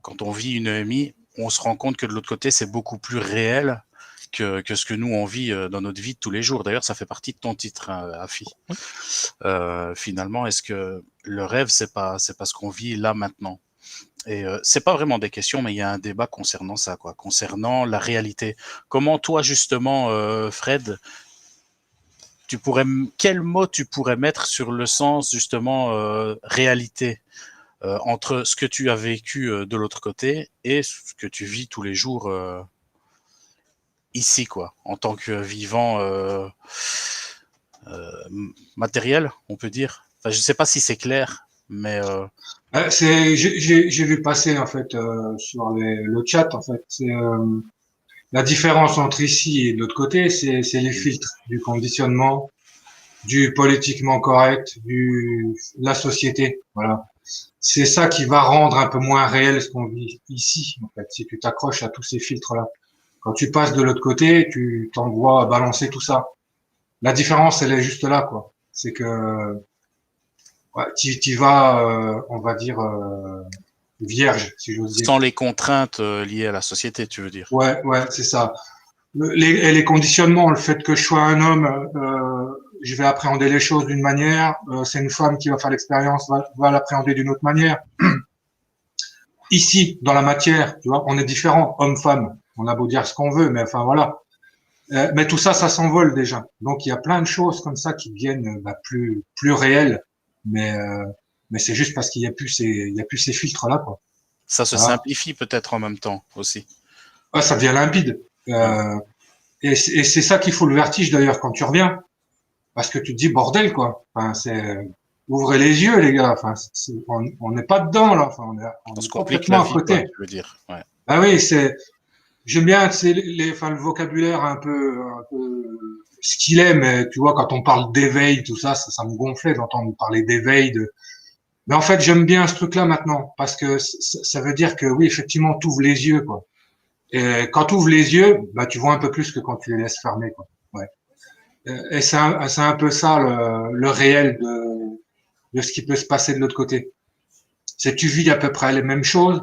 quand on vit une EMI, on se rend compte que de l'autre côté, c'est beaucoup plus réel que ce que nous, on vit dans notre vie de tous les jours. D'ailleurs, ça fait partie de ton titre, hein, Afi. Finalement, est-ce que le rêve, c'est pas ce qu'on vit là, maintenant? Et c'est pas vraiment des questions, mais il y a un débat concernant ça, quoi, concernant la réalité. Comment toi, justement, Fred, quel mot tu pourrais mettre sur le sens, justement, réalité, entre ce que tu as vécu de l'autre côté et ce que tu vis tous les jours ici, quoi, en tant que vivant matériel, on peut dire. Enfin, je sais pas si c'est clair, mais j'ai vu passer en fait sur le chat en fait. C'est la différence entre ici et de l'autre côté, c'est les filtres du conditionnement, du politiquement correct, la société. Voilà. C'est ça qui va rendre un peu moins réel ce qu'on vit ici en fait. Si tu t'accroches à tous ces filtres là, quand tu passes de l'autre côté, tu t'envoies balancer tout ça. La différence, elle est juste là, quoi. C'est que ouais, tu vas, on va dire, vierge, si j'ose dire. Sans les contraintes liées à la société, tu veux dire? Ouais, c'est ça. Les conditionnements, le fait que je sois un homme, je vais appréhender les choses d'une manière, c'est une femme qui va faire l'expérience, va l'appréhender d'une autre manière. Ici, dans la matière, tu vois, on est différents, homme-femme. On a beau dire ce qu'on veut, mais enfin voilà. Mais tout ça, ça s'envole déjà. Donc il y a plein de choses comme ça qui deviennent plus réelles. Mais c'est juste parce qu'il y a plus ces filtres là, quoi. Ça se simplifie peut-être en même temps aussi. Ouais, ça devient limpide. Et c'est ça qui fout le vertige d'ailleurs quand tu reviens, parce que tu te dis bordel, quoi. Enfin, ouvrez les yeux, les gars. Enfin, on n'est pas dedans là. Enfin, on est complètement à côté. Quoi, je veux dire. Ouais. Ah oui, j'aime bien le vocabulaire un peu ce qu'il est, mais tu vois, quand on parle d'éveil, tout ça, ça me gonflait d'entendre parler d'éveil. Mais en fait, j'aime bien ce truc-là maintenant, parce que ça veut dire que oui, effectivement, tu ouvres les yeux, quoi. Et quand tu ouvres les yeux, bah, tu vois un peu plus que quand tu les laisses fermer, quoi. Ouais. Et c'est un peu ça le réel de ce qui peut se passer de l'autre côté. C'est que tu vis à peu près les mêmes choses,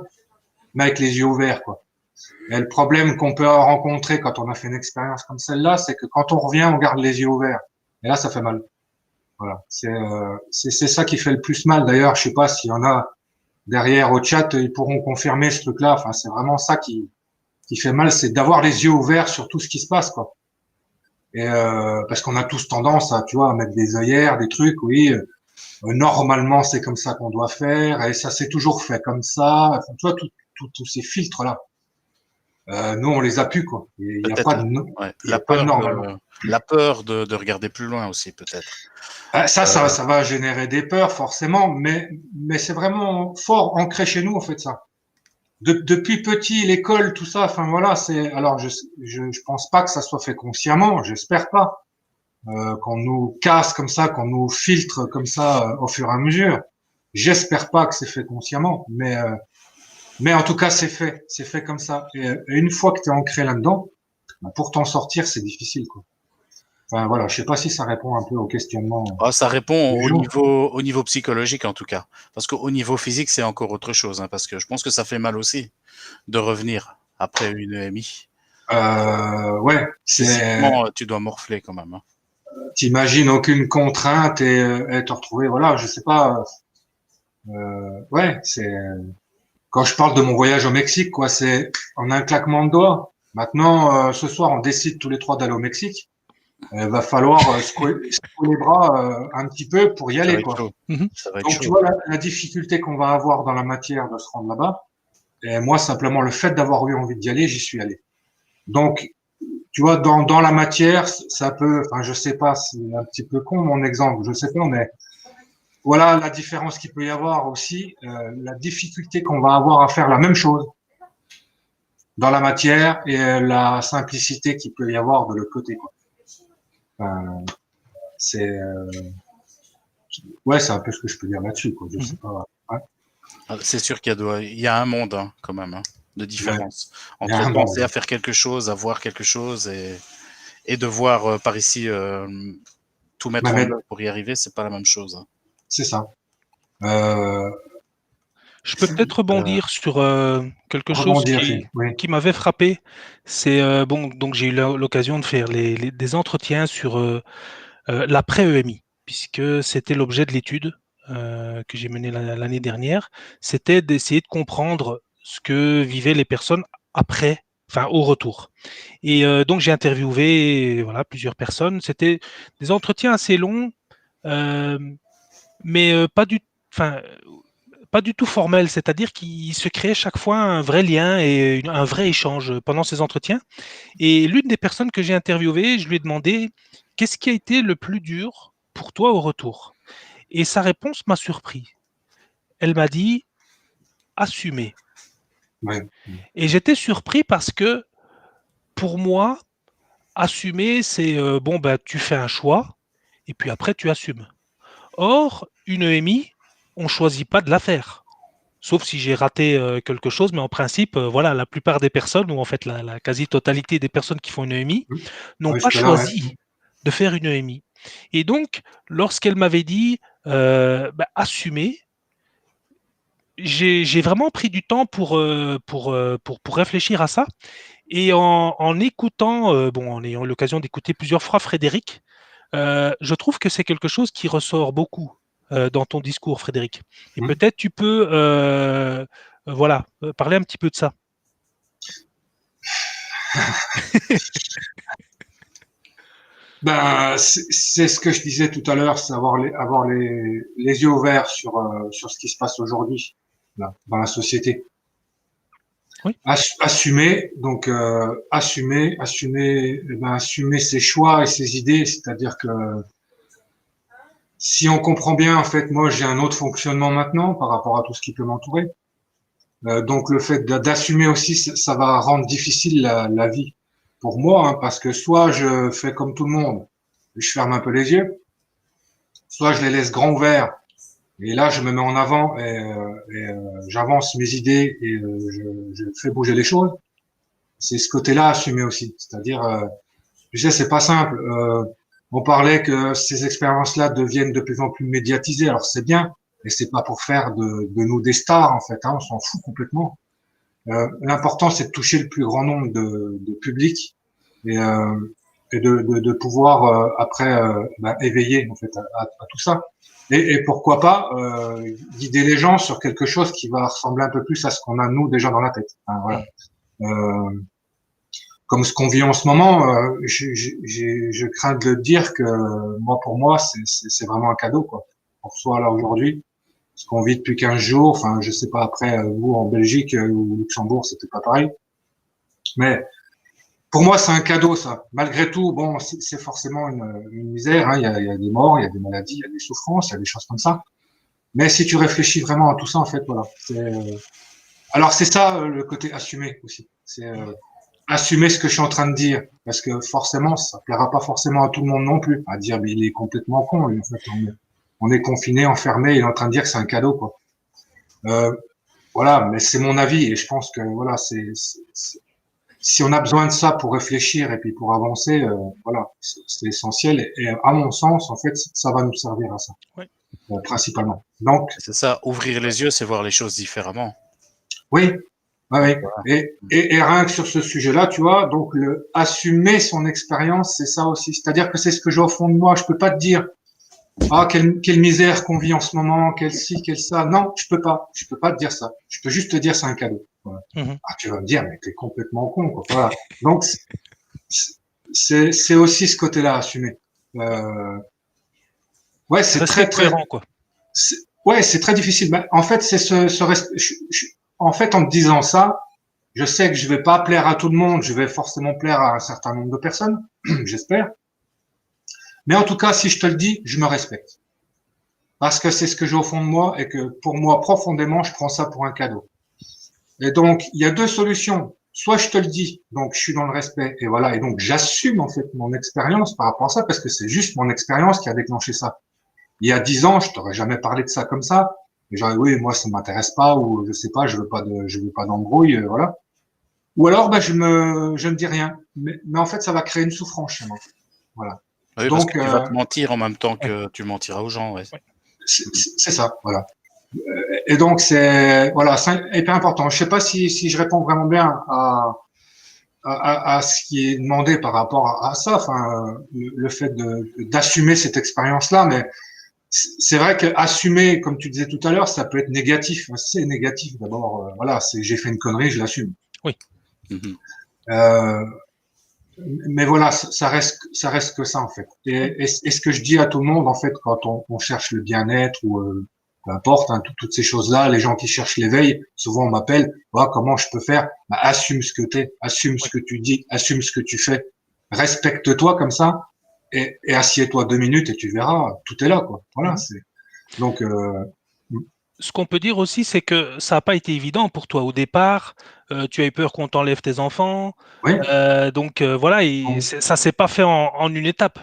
mais avec les yeux ouverts, quoi. Et le problème qu'on peut rencontrer quand on a fait une expérience comme celle-là, c'est que quand on revient, on garde les yeux ouverts. Et là, ça fait mal. Voilà. C'est ça qui fait le plus mal. D'ailleurs, je sais pas s'il y en a derrière au chat, ils pourront confirmer ce truc-là. Enfin, c'est vraiment ça qui fait mal, c'est d'avoir les yeux ouverts sur tout ce qui se passe, quoi. Et parce qu'on a tous tendance à, tu vois, à mettre des œillères, des trucs, oui. Normalement, c'est comme ça qu'on doit faire, et ça s'est toujours fait comme ça. Enfin, tu vois, tous ces filtres-là. nous, on les a pu, quoi. Il n'y a Peut-être pas de, ouais, il y a pas de normalement. la peur de regarder plus loin aussi, peut-être. Ça va générer des peurs, forcément, mais c'est vraiment fort ancré chez nous, en fait, ça. Depuis petit, l'école, tout ça, enfin voilà, alors je pense pas que ça soit fait consciemment, j'espère pas, qu'on nous casse comme ça, qu'on nous filtre comme ça au fur et à mesure. J'espère pas que c'est fait consciemment, mais en tout cas, c'est fait comme ça. Et une fois que tu es ancré là-dedans, bah, pour t'en sortir, c'est difficile, quoi. Enfin voilà, je sais pas si ça répond un peu au questionnement Ça répond du jour. au niveau psychologique, en tout cas. Parce qu'au niveau physique, c'est encore autre chose, hein, parce que je pense que ça fait mal aussi de revenir après une EMI. Ouais, Physiquement, tu dois morfler quand même, hein. t'imagines aucune contrainte et te retrouver, voilà, je sais pas, ouais, quand je parle de mon voyage au Mexique, quoi, c'est en un claquement de doigts. Maintenant, ce soir, on décide tous les trois d'aller au Mexique. Il va falloir secouer les bras un petit peu pour y Ça va aller, être quoi. chaud. Mhm. Ça va être Donc, tu chaud. vois la difficulté qu'on va avoir dans la matière de se rendre là-bas. Et moi, simplement, le fait d'avoir eu envie d'y aller, j'y suis allé. Donc, tu vois, dans la matière, ça peut, enfin, je sais pas, c'est un petit peu con mon exemple, je sais pas, mais voilà la différence qu'il peut y avoir aussi, la difficulté qu'on va avoir à faire la même chose dans la matière et la simplicité qu'il peut y avoir de l'autre côté, quoi. Euh, c'est ouais, c'est un peu ce que je peux dire là-dessus, quoi. Je sais pas. Ouais. C'est sûr il y a un monde, hein, quand même, hein, de Ouais, différence il y a entre un penser monde. à faire quelque chose, à voir quelque chose et de voir par ici tout mettre en Mais œuvre pour y arriver, c'est pas la même chose, hein. c'est ça. Euh, Je peux peut-être Euh, rebondir sur quelque chose rebondir, oui. qui m'avait frappé. C'est bon, donc j'ai eu l'occasion de faire des entretiens sur l'après-EMI, puisque c'était l'objet de l'étude que j'ai menée l'année dernière. C'était d'essayer de comprendre ce que vivaient les personnes après, enfin au retour. Et donc j'ai interviewé voilà, plusieurs personnes. C'était des entretiens assez longs, euh, mais enfin, pas du tout formel, c'est-à-dire qu'il se crée chaque fois un vrai lien et un vrai échange pendant ces entretiens. Et l'une des personnes que j'ai interviewées, je lui ai demandé qu'est-ce qui a été le plus dur pour toi au retour. Et sa réponse m'a surpris. Elle m'a dit assumer. Ouais. Et j'étais surpris parce que pour moi, assumer, c'est bon, ben, tu fais un choix et puis après tu assumes. Or, une EMI, on ne choisit pas de la faire. Sauf si j'ai raté quelque chose, mais en principe, voilà, la plupart des personnes, ou en fait la quasi-totalité des personnes qui font une EMI, n'ont Ouais, pas jusque-là, ouais. choisi de faire une EMI. Et donc, lorsqu'elle m'avait dit bah, assumer, j'ai vraiment pris du temps pour réfléchir à ça. Et en écoutant, bon, en ayant l'occasion d'écouter plusieurs fois Frédéric, je trouve que c'est quelque chose qui ressort beaucoup dans ton discours, Frédéric. Et Hum. peut-être tu peux voilà, parler un petit peu de ça. Ben, c'est ce que je disais tout à l'heure, c'est avoir les yeux ouverts sur ce qui se passe aujourd'hui là, dans la société. Oui. Assumer, donc assumer ses choix et ses idées, c'est-à-dire que si on comprend bien, en fait, moi j'ai un autre fonctionnement maintenant par rapport à tout ce qui peut m'entourer. Donc le fait d'assumer aussi, ça va rendre difficile la vie pour moi, hein, parce que soit je fais comme tout le monde, je ferme un peu les yeux, soit je les laisse grands ouverts et là je me mets en avant j'avance mes idées et je fais bouger les choses. C'est ce côté-là assumer aussi, c'est-à-dire, tu sais, c'est pas simple. On parlait que ces expériences-là deviennent de plus en plus médiatisées, alors c'est bien, mais c'est pas pour faire de nous des stars en fait, hein, on s'en fout complètement. L'important, c'est de toucher le plus grand nombre de publics et, de pouvoir après éveiller en fait à tout ça. Et pourquoi pas guider les gens sur quelque chose qui va ressembler un peu plus à ce qu'on a nous déjà dans la tête. Enfin, voilà. Comme ce qu'on vit en ce moment, je crains de le dire que moi pour moi c'est vraiment un cadeau quoi. On reçoit là aujourd'hui ce qu'on vit depuis 15 jours. Enfin, je sais pas après vous en Belgique ou au Luxembourg, c'était pas pareil. Mais pour moi, c'est un cadeau, ça. Malgré tout, bon, c'est forcément une misère. Hein. Il y a des morts, il y a des maladies, il y a des souffrances, il y a des choses comme ça. Mais si tu réfléchis vraiment à tout ça, en fait, voilà. Alors, c'est ça le côté assumé aussi. C'est assumer ce que je suis en train de dire. Parce que forcément, ça plaira pas forcément à tout le monde non plus. À dire, mais il est complètement con. Lui. En fait, on est confiné, enfermé, il est en train de dire que c'est un cadeau, quoi. Voilà, mais c'est mon avis et je pense que voilà, si on a besoin de ça pour réfléchir et puis pour avancer, voilà, c'est essentiel. Et à mon sens, en fait, ça va nous servir à ça, Ouais. Principalement. Donc, C'est ça, ouvrir les yeux, c'est voir les choses différemment. oui, oui. Voilà. Et rien que sur ce sujet-là, tu vois, donc assumer son expérience, c'est ça aussi. C'est-à-dire que c'est ce que j'ai au fond de moi. Je peux pas te dire, ah, quelle misère qu'on vit en ce moment, quelle ci, quelle ça. Non, je peux pas. Je peux pas te dire ça. Je peux juste te dire c'est un cadeau. Voilà. Ah, tu vas me dire, mais t'es complètement con, quoi. Voilà. Donc, c'est aussi ce côté-là, assumer. Ouais, c'est très, très, cohérent, quoi. ouais, c'est très difficile. Mais en fait, c'est en fait, en te disant ça, je sais que je vais pas plaire à tout le monde. Je vais forcément plaire à un certain nombre de personnes, j'espère. Mais en tout cas, si je te le dis, je me respecte. Parce que c'est ce que j'ai au fond de moi et que pour moi, profondément, je prends ça pour un cadeau. Et donc, il y a deux solutions. Soit je te le dis, donc je suis dans le respect, et voilà, et donc j'assume en fait mon expérience par rapport à ça, parce que c'est juste mon expérience qui a déclenché ça. Il y a 10 ans, je t'aurais jamais parlé de ça comme ça. Et j'aurais oui, moi ça m'intéresse pas, ou je sais pas, je veux pas d'embrouille, voilà. Ou alors, je ne dis rien. Mais en fait, ça va créer une souffrance chez moi. Voilà. Oui, parce Donc, que tu vas te mentir en même temps que tu mentiras aux gens. Ouais. c'est ça, voilà. Et donc c'est hyper important. Je sais pas si je réponds vraiment bien à ce qui est demandé par rapport à ça, enfin le fait d'assumer cette expérience-là, mais c'est vrai que assumer, comme tu disais tout à l'heure, ça peut être négatif. C'est négatif d'abord. Voilà, c'est j'ai fait une connerie, je l'assume. Oui. Mais voilà, ça reste que ça en fait. Et ce que je dis à tout le monde en fait quand on cherche le bien-être ou peu importe, hein, toutes ces choses-là, les gens qui cherchent l'éveil, souvent on m'appelle, voilà, comment je peux faire? Assume ce que t'es, assume ce que tu dis, assume ce que tu fais, respecte-toi comme ça et assieds-toi 2 minutes et tu verras, tout est là quoi. Voilà, c'est donc. Ce qu'on peut dire aussi, c'est que ça n'a pas été évident pour toi au départ. Tu as eu peur qu'on t'enlève tes enfants. Oui. Donc voilà, ça s'est pas fait en une étape.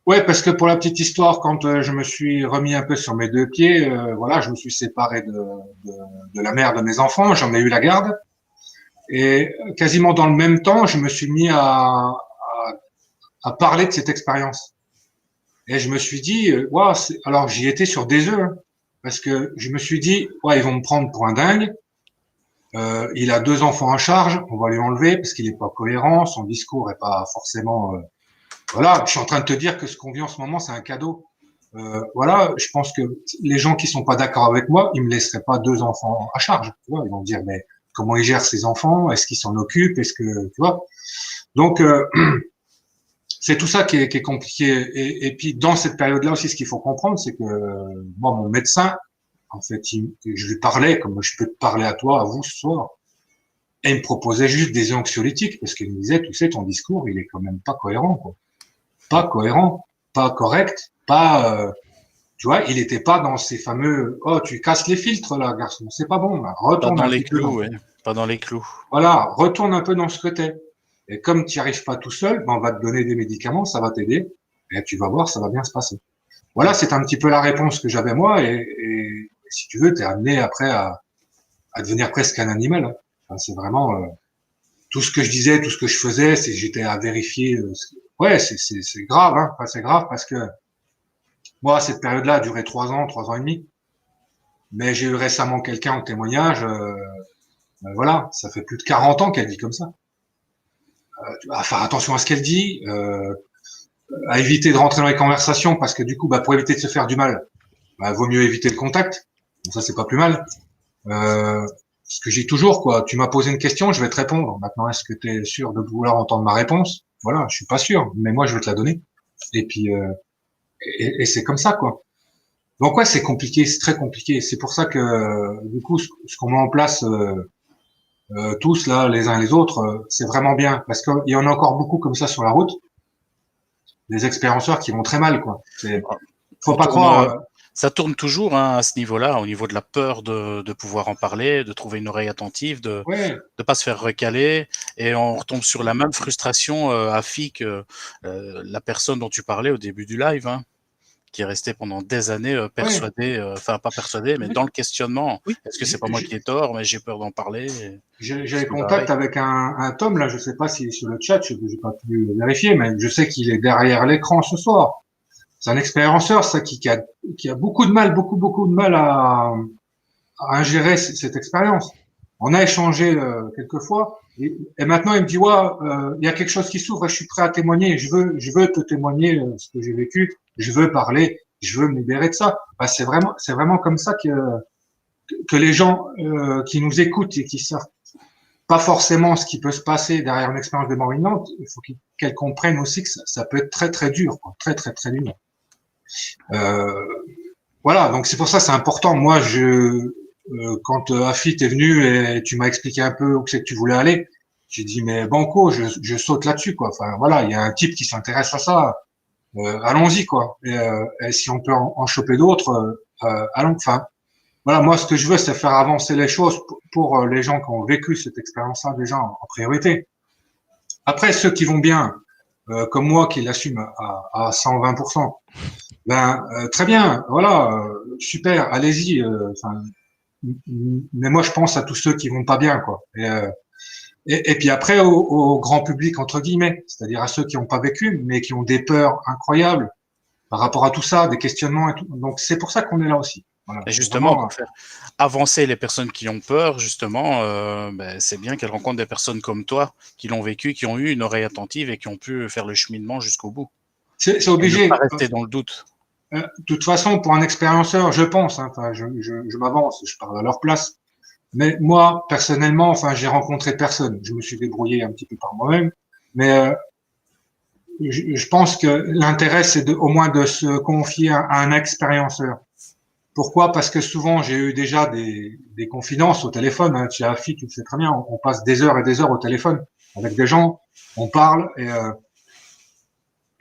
Ouais, parce que pour la petite histoire, quand je me suis remis un peu sur mes deux pieds, voilà, je me suis séparé de la mère de mes enfants, j'en ai eu la garde, et quasiment dans le même temps, je me suis mis à parler de cette expérience. Et je me suis dit, alors j'y étais sur des œufs, hein, parce que je me suis dit, ouais, ils vont me prendre pour un dingue. Il a 2 enfants en charge, on va lui enlever parce qu'il est pas cohérent, son discours est pas forcément. Voilà, je suis en train de te dire que ce qu'on vit en ce moment, c'est un cadeau. Voilà, je pense que les gens qui sont pas d'accord avec moi, ils me laisseraient pas 2 enfants à charge. Tu vois, ils vont me dire, mais comment il gère ses enfants? Est-ce qu'il s'en occupe? Est-ce que, tu vois? Donc, c'est tout ça qui est compliqué. Et puis, dans cette période-là aussi, ce qu'il faut comprendre, c'est que moi, mon médecin, en fait, je lui parlais comme je peux te parler à toi, à vous ce soir. Et il me proposait juste des anxiolytiques parce qu'il me disait, tu sais, ton discours, il est quand même pas cohérent, quoi. Pas cohérent, pas correct, pas, tu vois, il était pas dans ces fameux, oh, tu casses les filtres, là, garçon, c'est pas bon, là. Retourne Pas dans un les petit peu clous, ouais. Pas dans les clous. Voilà, retourne un peu dans ce que t'es. Et comme tu n'y arrives pas tout seul, on va te donner des médicaments, ça va t'aider, et tu vas voir, ça va bien se passer. Voilà, c'est un petit peu la réponse que j'avais moi, et si tu veux, t'es amené après à devenir presque un animal. Hein. Enfin, c'est vraiment tout ce que je disais, tout ce que je faisais, c'est que j'étais à vérifier. Ouais, c'est grave, hein. Enfin, c'est grave parce que moi, cette période-là a duré 3 ans et demi. Mais j'ai eu récemment quelqu'un en témoignage. Voilà, ça fait plus de 40 ans qu'elle dit comme ça. À faire attention à ce qu'elle dit, à éviter de rentrer dans les conversations parce que du coup, pour éviter de se faire du mal, vaut mieux éviter le contact. Bon, ça, c'est pas plus mal. Ce que j'ai toujours, quoi. Tu m'as posé une question, je vais te répondre. Maintenant, est-ce que tu es sûr de vouloir entendre ma réponse? Voilà, je suis pas sûr, mais moi, je vais te la donner. Et puis, et c'est comme ça, quoi. Donc ouais, c'est compliqué, c'est très compliqué. C'est pour ça que du coup, ce qu'on met en place tous là, les uns les autres, c'est vraiment bien parce qu'il y en a encore beaucoup comme ça sur la route, des expérienceurs qui vont très mal, quoi. Faut pas croire. Ça tourne toujours à ce niveau-là, au niveau de la peur de pouvoir en parler, de trouver une oreille attentive, de pas se faire recaler, et on retombe sur la même frustration Afi que la personne dont tu parlais au début du live, hein, qui est restée pendant des années persuadée, enfin pas persuadée, mais dans le questionnement. Est-ce que c'est pas moi qui ai tort, mais j'ai peur d'en parler. J'avais contact avec un Tom là, je sais pas s'il est sur le chat, j'ai pas pu vérifier, mais je sais qu'il est derrière l'écran ce soir. C'est un expérienceur, ça, qui a beaucoup de mal, beaucoup de mal à ingérer cette expérience. On a échangé quelques fois, et maintenant il me dit il y a quelque chose qui s'ouvre, et je suis prêt à témoigner. Je veux te témoigner ce que j'ai vécu. Je veux parler. Je veux me libérer de ça. Bah, c'est vraiment comme ça que les gens qui nous écoutent et qui savent pas forcément ce qui peut se passer derrière une expérience de mort imminente, il faut qu'elles comprennent aussi que ça peut être très très dur, quoi. Très très très dur. Voilà, donc c'est pour ça que c'est important. Moi, quand Afi est venu et tu m'as expliqué un peu où c'est que tu voulais aller, j'ai dit mais banco, je saute là-dessus, quoi. Enfin voilà, il y a un type qui s'intéresse à ça, allons-y, quoi. Et si on peut en choper d'autres, allons. Enfin voilà, moi ce que je veux, c'est faire avancer les choses pour les gens qui ont vécu cette expérience-là déjà en priorité. Après, ceux qui vont bien, comme moi qui l'assume à 120%. Très bien, voilà, super, allez-y. Mais moi, je pense à tous ceux qui vont pas bien, quoi. Et puis après, au grand public entre guillemets, c'est-à-dire à ceux qui n'ont pas vécu, mais qui ont des peurs incroyables par rapport à tout ça, des questionnements et tout. Donc c'est pour ça qu'on est là aussi. Voilà, et justement, pour faire avancer les personnes qui ont peur, justement, c'est bien qu'elles rencontrent des personnes comme toi qui l'ont vécu, qui ont eu une oreille attentive et qui ont pu faire le cheminement jusqu'au bout. C'est obligé. Et ne pas rester dans le doute. De toute façon, pour un expérienceur, je pense, hein, je m'avance, je parle à leur place. Mais moi, personnellement, j'ai rencontré personne. Je me suis débrouillé un petit peu par moi-même. Mais je pense que l'intérêt, c'est au moins de se confier à un expérienceur. Pourquoi? Parce que souvent, j'ai eu déjà des confidences au téléphone. Hein. Tu as Afi, tu le sais très bien. On passe des heures et des heures au téléphone avec des gens. On parle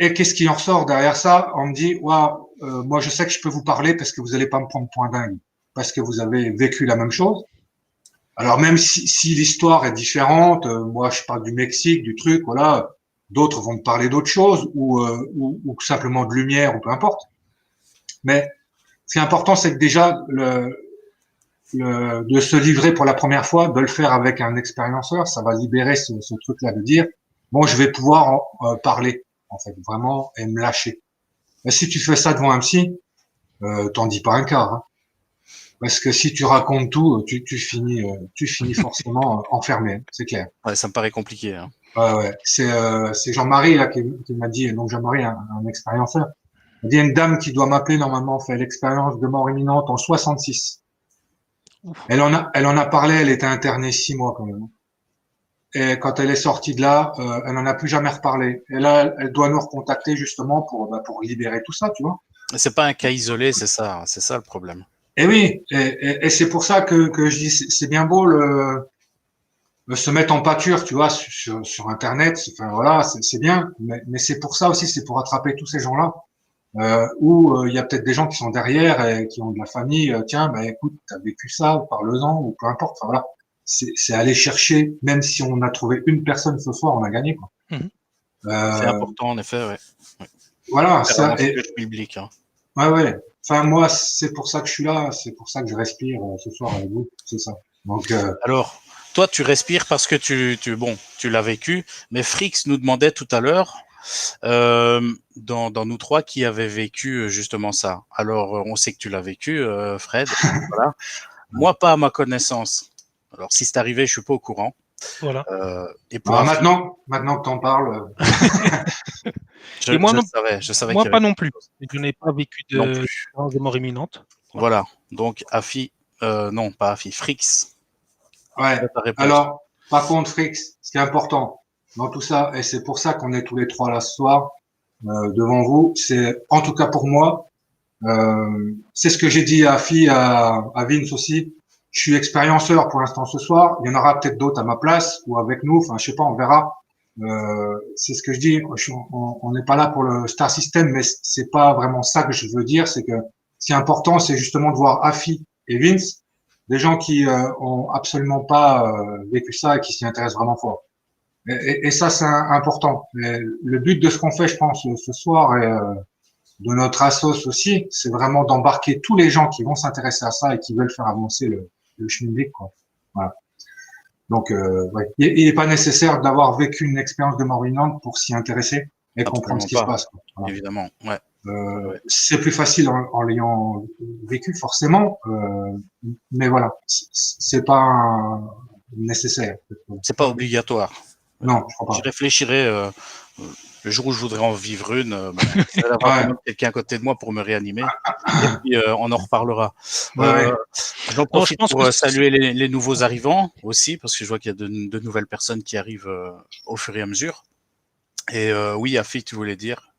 et qu'est-ce qui en ressort derrière ça? On me dit, moi, je sais que je peux vous parler parce que vous n'allez pas me prendre pour un dingue, parce que vous avez vécu la même chose. Alors même si l'histoire est différente, moi je parle du Mexique, du truc, voilà, d'autres vont me parler d'autres choses ou simplement de lumière ou peu importe. Mais ce qui est important, c'est que déjà de se livrer pour la première fois, de le faire avec un expérienceur, ça va libérer ce truc-là de dire bon, je vais pouvoir parler en fait vraiment et me lâcher. Mais si tu fais ça devant un psy, t'en dis pas un quart. Hein. Parce que si tu racontes tout, tu finis forcément enfermé, c'est clair. Ouais, ça me paraît compliqué. Hein. Ouais. C'est Jean-Marie là qui m'a dit, donc Jean-Marie, un expérienceur, il y a une dame qui doit m'appeler normalement, fait l'expérience de mort imminente en 66. Elle en a parlé, elle était internée 6 mois quand même. Et quand elle est sortie de là, elle n'en a plus jamais reparlé. Et là, elle doit nous recontacter justement pour libérer tout ça, tu vois. C'est pas un cas isolé, c'est ça le problème. Et oui, et c'est pour ça que je dis, c'est bien beau se mettre en pâture, tu vois, sur Internet. Enfin voilà, c'est bien, mais c'est pour ça aussi, c'est pour attraper tous ces gens-là. Où il y a peut-être des gens qui sont derrière et qui ont de la famille. Tiens, écoute, t'as vécu ça, parle-en ou peu importe. Enfin voilà, c'est aller chercher. Même si on a trouvé une personne ce soir, on a gagné quoi. C'est important en effet, ouais. Voilà, ça. Et le public. Hein. Ouais. Enfin moi, c'est pour ça que je suis là. C'est pour ça que je respire ce soir avec vous. C'est ça. Donc. Alors, toi, tu respires parce que tu l'as vécu. Mais Frix nous demandait tout à l'heure. Dans nous trois qui avaient vécu justement ça. Alors, on sait que tu l'as vécu, Fred. Voilà. Moi, pas à ma connaissance. Alors, si c'est arrivé, je suis pas au courant. Voilà. Et pour maintenant que t'en parles. je savais moi pas non plus. Je n'ai pas vécu de mort imminente. Voilà. Donc, Afi, non, pas Afi, Frix. Ouais. Alors, par contre, Frix, ce qui est important dans tout ça, et c'est pour ça qu'on est tous les trois là ce soir devant vous, c'est, en tout cas pour moi, c'est ce que j'ai dit à Afi, à Vince aussi, je suis expérienceur pour l'instant ce soir. Il y en aura peut-être d'autres à ma place ou avec nous. Enfin, je sais pas, on verra. C'est ce que je dis. On n'est pas là pour le star system, mais c'est pas vraiment ça que je veux dire. C'est que ce qui est important, c'est justement de voir Afi et Vince, des gens qui ont absolument pas vécu ça et qui s'y intéressent vraiment fort. Et ça, c'est important. Mais le but de ce qu'on fait, je pense, ce soir et de notre assos aussi, c'est vraiment d'embarquer tous les gens qui vont s'intéresser à ça et qui veulent faire avancer le schmilblick, quoi. Voilà. Donc, ouais. Il n'est pas nécessaire d'avoir vécu une expérience de mort imminente pour s'y intéresser et comprendre ce qui se passe, quoi. Voilà. Évidemment, ouais. C'est plus facile en l'ayant vécu, forcément, mais voilà, c'est pas nécessaire. C'est pas obligatoire. Non, je crois pas. J'y réfléchirai le jour où je voudrais en vivre une. J'essaierai d'avoir quand même quelqu'un à côté de moi pour me réanimer. Et puis, on en reparlera. J'en profite pour saluer les nouveaux arrivants aussi, parce que je vois qu'il y a de nouvelles personnes qui arrivent au fur et à mesure. Et oui, Afi, tu voulais dire?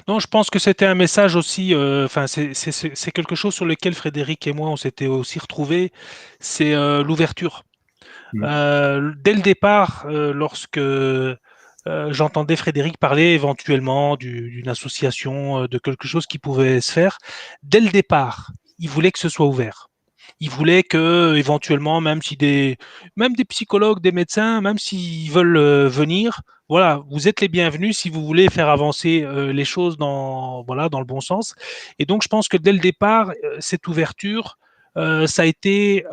Non, je pense que c'était un message aussi, enfin, c'est quelque chose sur lequel Frédéric et moi, on s'était aussi retrouvés, c'est l'ouverture. Dès le départ, lorsque j'entendais Frédéric parler éventuellement d'une association, de quelque chose qui pouvait se faire, dès le départ, il voulait que ce soit ouvert. Il voulait que, éventuellement, même des psychologues, des médecins, même s'ils veulent venir, voilà, vous êtes les bienvenus si vous voulez faire avancer les choses dans le bon sens. Et donc, je pense que dès le départ, cette ouverture, ça a été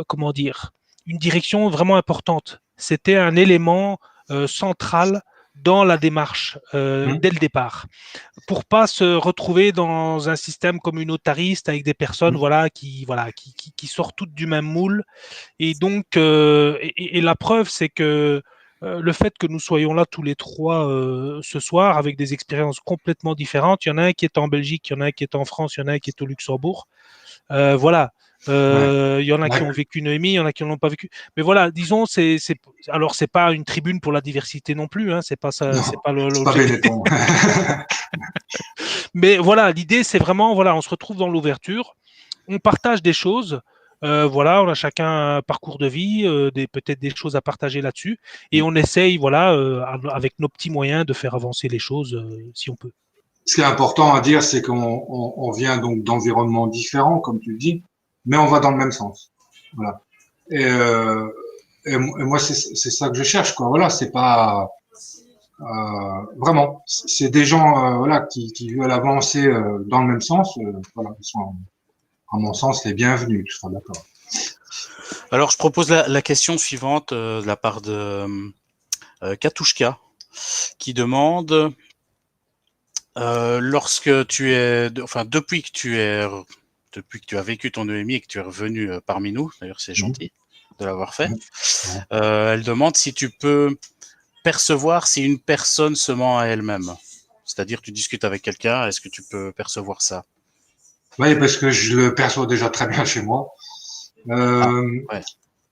comment dire, une direction vraiment importante. C'était un élément central dans la démarche dès le départ, pour pas se retrouver dans un système communautariste avec des personnes qui sortent toutes du même moule. Et donc et la preuve, c'est que le fait que nous soyons là tous les trois ce soir avec des expériences complètement différentes, il y en a un qui est en Belgique, il y en a un qui est en France, il y en a un qui est au Luxembourg. Voilà. Il y en a qui ont vécu une EMI, il y en a qui n'en ont pas vécu. Mais voilà, disons, alors c'est pas une tribune pour la diversité non plus, hein, c'est pas ça, c'est pas l'objectif. Mais voilà, l'idée, c'est vraiment, voilà, on se retrouve dans l'ouverture, on partage des choses. Voilà, on a chacun un parcours de vie, peut-être des choses à partager là-dessus, et on essaye, voilà, avec nos petits moyens, de faire avancer les choses si on peut. Ce qui est important à dire, c'est qu'on vient donc d'environnements différents, comme tu le dis, mais on va dans le même sens. Voilà. Et moi, c'est ça que je cherche, quoi. Voilà, c'est pas vraiment, c'est des gens voilà qui veulent avancer dans le même sens. Voilà, ils sont, à mon sens, les bienvenus. Tu seras d'accord. Alors, je propose la question suivante de la part de Katushka, qui demande lorsque tu es, depuis que tu as vécu ton EMI et que tu es revenu parmi nous, d'ailleurs c'est gentil de l'avoir fait, elle demande si tu peux percevoir si une personne se ment à elle-même. C'est-à-dire, tu discutes avec quelqu'un, est-ce que tu peux percevoir ça? Oui, parce que je le perçois déjà très bien chez moi.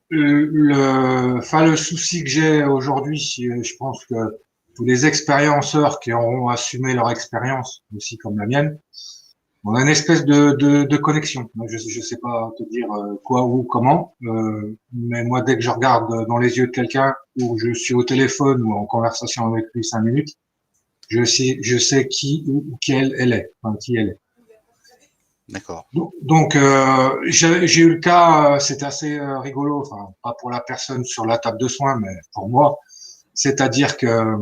Le souci que j'ai aujourd'hui, je pense que tous les expérienceurs qui auront assumé leur expérience, aussi comme la mienne, on a une espèce de connexion. Je sais pas te dire quoi, ou, comment, mais moi, dès que je regarde dans les yeux de quelqu'un, ou je suis au téléphone ou en conversation avec lui 5 minutes, je sais qui ou quelle elle est, enfin, qui elle est. D'accord. Donc, j'ai eu le cas, c'était assez rigolo, enfin, pas pour la personne sur la table de soins, mais pour moi. C'est-à-dire que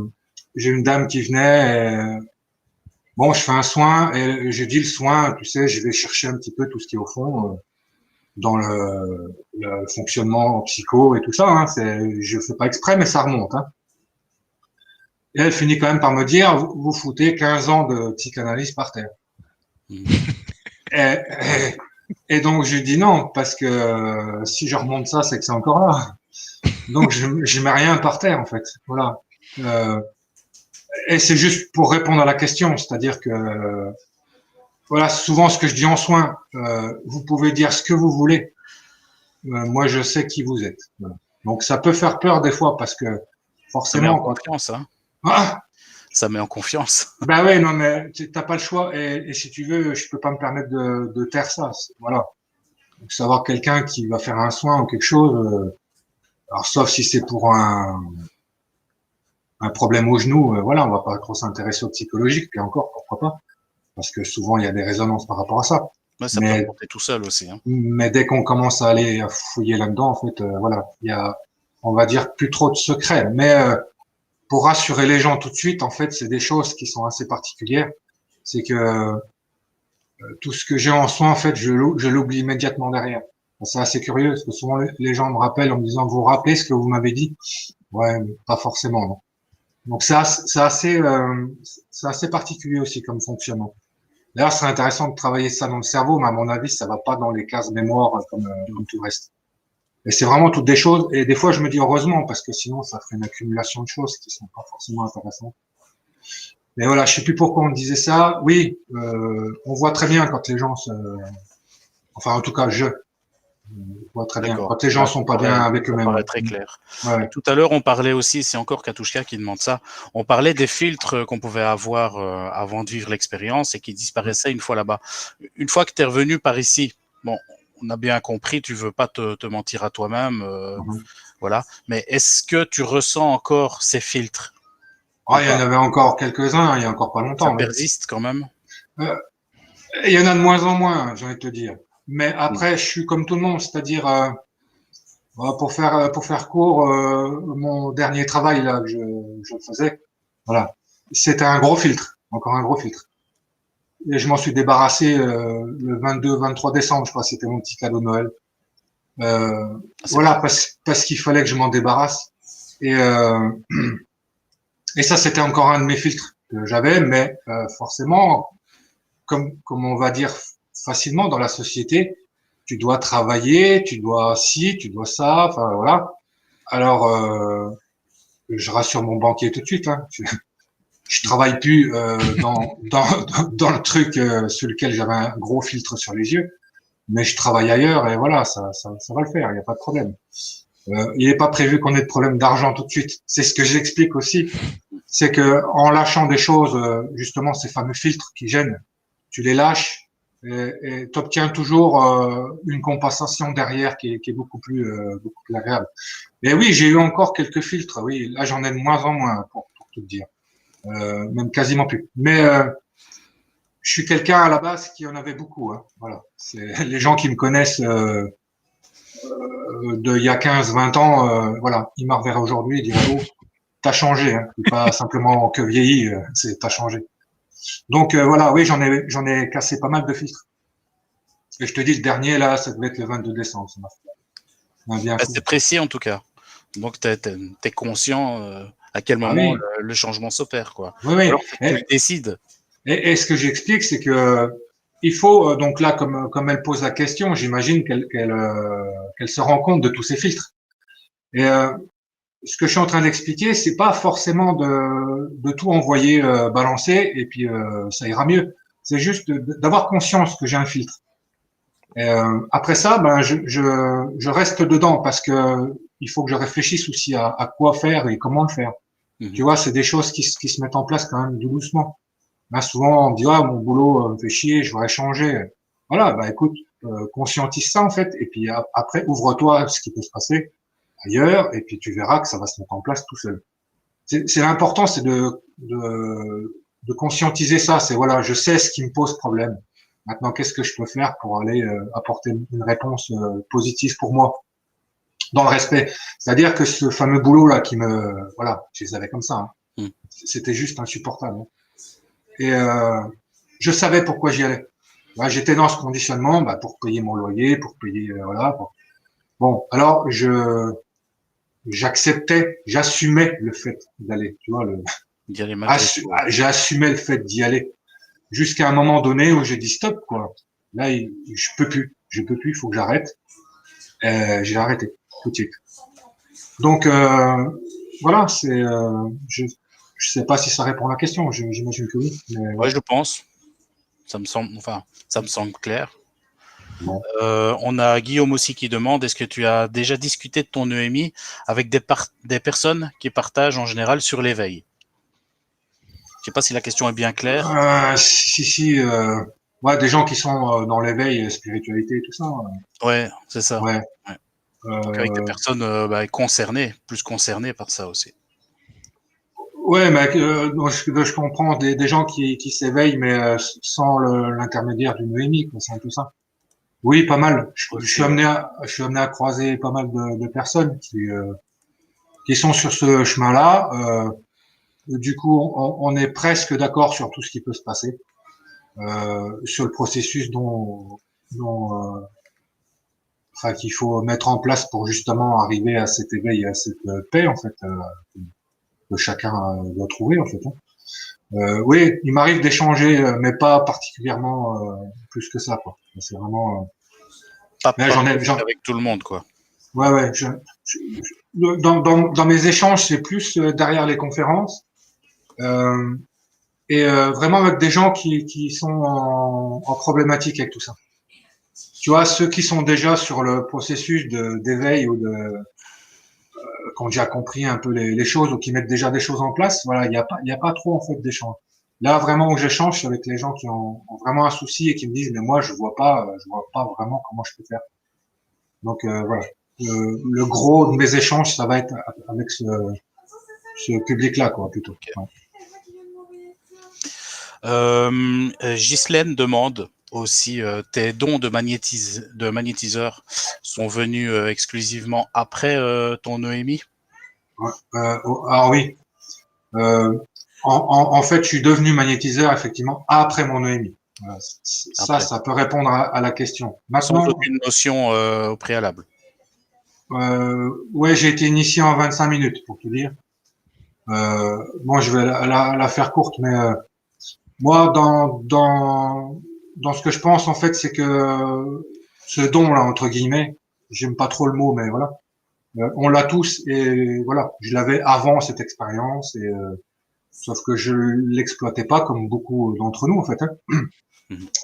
j'ai une dame qui venait, bon, je fais un soin, et j'ai dit le soin, tu sais, je vais chercher un petit peu tout ce qui est au fond, dans le fonctionnement psycho et tout ça, hein, je fais pas exprès, mais ça remonte, hein. Et elle finit quand même par me dire, vous foutez 15 ans de psychanalyse par terre. Et donc, je lui dis non, parce que si je remonte ça, c'est que c'est encore là. Donc, je mets rien par terre, en fait. Voilà. Et c'est juste pour répondre à la question, c'est-à-dire que, voilà, souvent ce que je dis en soins, vous pouvez dire ce que vous voulez. Moi, je sais qui vous êtes. Voilà. Donc, ça peut faire peur des fois, parce que forcément. Ça met en confiance, hein. Ça met en confiance. Ben oui, non, mais t'as pas le choix. Et si tu veux, je peux pas me permettre de taire ça. Voilà. Donc, savoir quelqu'un qui va faire un soin ou quelque chose, alors sauf si c'est pour un problème au genou, voilà, on va pas trop s'intéresser au psychologique, puis encore, pourquoi pas, parce que souvent il y a des résonances par rapport à ça. Ouais, ça peut Mais, remonter tout seul aussi. Hein. mais dès qu'on commence à aller fouiller là-dedans, en fait, voilà, il y a, on va dire, plus trop de secrets. Mais pour rassurer les gens tout de suite, en fait, c'est des choses qui sont assez particulières. C'est que tout ce que j'ai en soin, en fait, je l'oublie immédiatement derrière. C'est assez curieux, parce que souvent les gens me rappellent en me disant, vous vous rappelez ce que vous m'avez dit? Ouais, mais pas forcément, non. Donc c'est assez particulier aussi comme fonctionnement. D'ailleurs, c'est intéressant de travailler ça dans le cerveau, mais à mon avis, ça va pas dans les cases mémoire comme tout le reste. Et c'est vraiment toutes des choses. Et des fois, je me dis heureusement, parce que sinon, ça ferait une accumulation de choses qui sont pas forcément intéressantes. Mais voilà, je sais plus pourquoi on disait ça. Oui, on voit très bien quand les gens enfin, en tout cas, je vois très bien D'accord. quand les gens sont pas bien avec Ça eux-mêmes. paraît très clair. Ouais. Et tout à l'heure, on parlait aussi, c'est encore Katouchka qui demande ça, on parlait des filtres qu'on pouvait avoir avant de vivre l'expérience et qui disparaissaient une fois là-bas. Une fois que tu es revenu par ici, bon, on a bien compris, tu veux pas te mentir à toi-même, voilà. Mais est-ce que tu ressens encore ces filtres ou Ah, il y en pas? avait encore quelques-uns, il y a encore pas Ça longtemps. Oui. persiste quand même? Il y en a de moins en moins, j'ai envie de te dire. Mais après, je suis comme tout le monde, c'est-à-dire pour faire court, mon dernier travail là que je faisais, voilà, c'était un gros filtre, encore un gros filtre. Et je m'en suis débarrassé le 22-23 décembre, je crois, c'était mon petit cadeau de Noël. Voilà, parce qu'il fallait que je m'en débarrasse. Et et ça, c'était encore un de mes filtres que j'avais, mais forcément, comme on va dire facilement dans la société, tu dois travailler, tu dois ci, tu dois ça, enfin voilà. Alors, je rassure mon banquier tout de suite. Hein. Je travaille plus dans le truc sur lequel j'avais un gros filtre sur les yeux, mais je travaille ailleurs et voilà, ça va le faire, il n'y a pas de problème. Il n'est pas prévu qu'on ait de problème d'argent tout de suite. C'est ce que j'explique aussi, c'est que en lâchant des choses, justement ces fameux filtres qui gênent, tu les lâches et tu obtiens toujours une compensation derrière qui est beaucoup plus agréable. Et oui, j'ai eu encore quelques filtres. Oui, là j'en ai de moins en moins pour tout dire, même quasiment plus. Mais je suis quelqu'un à la base qui en avait beaucoup. Hein. Voilà, c'est les gens qui me connaissent de il y a 15-20 ans. Voilà, ils me reverraient aujourd'hui et diraient oh, t'as changé, hein. Pas simplement que vieilli, c'est t'as changé. Donc voilà, oui, j'en ai cassé pas mal de filtres. Et je te dis, le dernier, là, ça devait être le 22 décembre. Ça m'a bien fou. C'est précis en tout cas. Donc, tu es conscient à quel Ah moment oui, le changement s'opère, quoi. oui, oui. Alors, tu le décides. Et ce que j'explique, c'est que il faut, donc là, comme elle pose la question, j'imagine qu'elle se rend compte de tous ces filtres. Et ce que je suis en train d'expliquer, c'est pas forcément de tout envoyer balancer et puis ça ira mieux. C'est juste d'avoir conscience que j'ai un filtre. Et, après ça, ben je reste dedans parce que il faut que je réfléchisse aussi à quoi faire et comment le faire. Tu vois, c'est des choses qui se mettent en place quand même doucement. Là, souvent, on me dit ah mon boulot me fait chier, je voudrais changer. Voilà, bah écoute, conscientise ça en fait, et puis après ouvre-toi à ce qui peut se passer ailleurs, et puis tu verras que ça va se mettre en place tout seul. C'est l'important, c'est de conscientiser ça. C'est voilà, je sais ce qui me pose problème. Maintenant, qu'est-ce que je peux faire pour aller apporter une réponse positive pour moi, dans le respect. C'est-à-dire que ce fameux boulot là qui me, voilà, je les avais comme ça. Hein. C'était juste insupportable. Hein. Et je savais pourquoi j'y allais. Là, j'étais dans ce conditionnement bah, pour payer mon loyer, pour payer voilà. Bon, alors j'acceptais, j'assumais le fait d'aller. Tu vois, j'assumais le fait d'y aller jusqu'à un moment donné où j'ai dit stop quoi. Là, je peux plus, il faut que j'arrête. J'ai arrêté tout de suite. Donc voilà, c'est je sais pas si ça répond à la question. J'imagine que oui. Mais, ouais, je pense. Ça me semble clair. Bon. On a Guillaume aussi qui demande est-ce que tu as déjà discuté de ton EMI avec des personnes qui partagent en général sur l'éveil? Je sais pas si la question est bien claire. Si. Ouais, des gens qui sont dans l'éveil, spiritualité et tout ça. Ouais, c'est ça. Ouais. Ouais. Donc avec des personnes concernées, plus concernées par ça aussi. Ouais, mais je comprends des gens qui s'éveillent, mais sans l'intermédiaire d'une EMI, quoi. C'est un peu ça. Oui, pas mal. Je suis amené à croiser pas mal de personnes qui sont sur ce chemin-là. Du coup, on est presque d'accord sur tout ce qui peut se passer, sur le processus enfin, qu'il faut mettre en place pour justement arriver à cet éveil et à cette paix, en fait, que chacun doit trouver, en fait. Hein. Oui, il m'arrive d'échanger, mais pas particulièrement plus que ça, quoi. C'est vraiment. Pas Mais avec tout le monde, quoi. Ouais, ouais. Dans mes échanges, c'est plus derrière les conférences. Et vraiment avec des gens qui sont en problématique avec tout ça. Tu vois, ceux qui sont déjà sur le processus d'éveil ou qui ont déjà compris un peu les choses ou qui mettent déjà des choses en place, voilà, il y a pas trop en fait d'échange. Là, vraiment où j'échange, c'est avec les gens qui ont vraiment un souci et qui me disent, mais moi, je vois pas vraiment comment je peux faire. Donc voilà, le gros de mes échanges, ça va être avec ce public-là, quoi, plutôt. Ouais. Ghislaine demande aussi, tes dons de magnétiseur sont venus exclusivement après ton EMI? Ouais. Alors oui, en fait, je suis devenu magnétiseur effectivement après mon EMI. Voilà. Ça peut répondre à la question. Sans Maintenant, aucune notion au préalable. ouais, j'ai été initié en 25 minutes pour te dire. Bon, je vais la faire courte, mais moi, dans ce que je pense, en fait, c'est que ce don-là, entre guillemets, j'aime pas trop le mot, mais voilà, on l'a tous et voilà, je l'avais avant cette expérience et sauf que je l'exploitais pas comme beaucoup d'entre nous, en fait. Hein.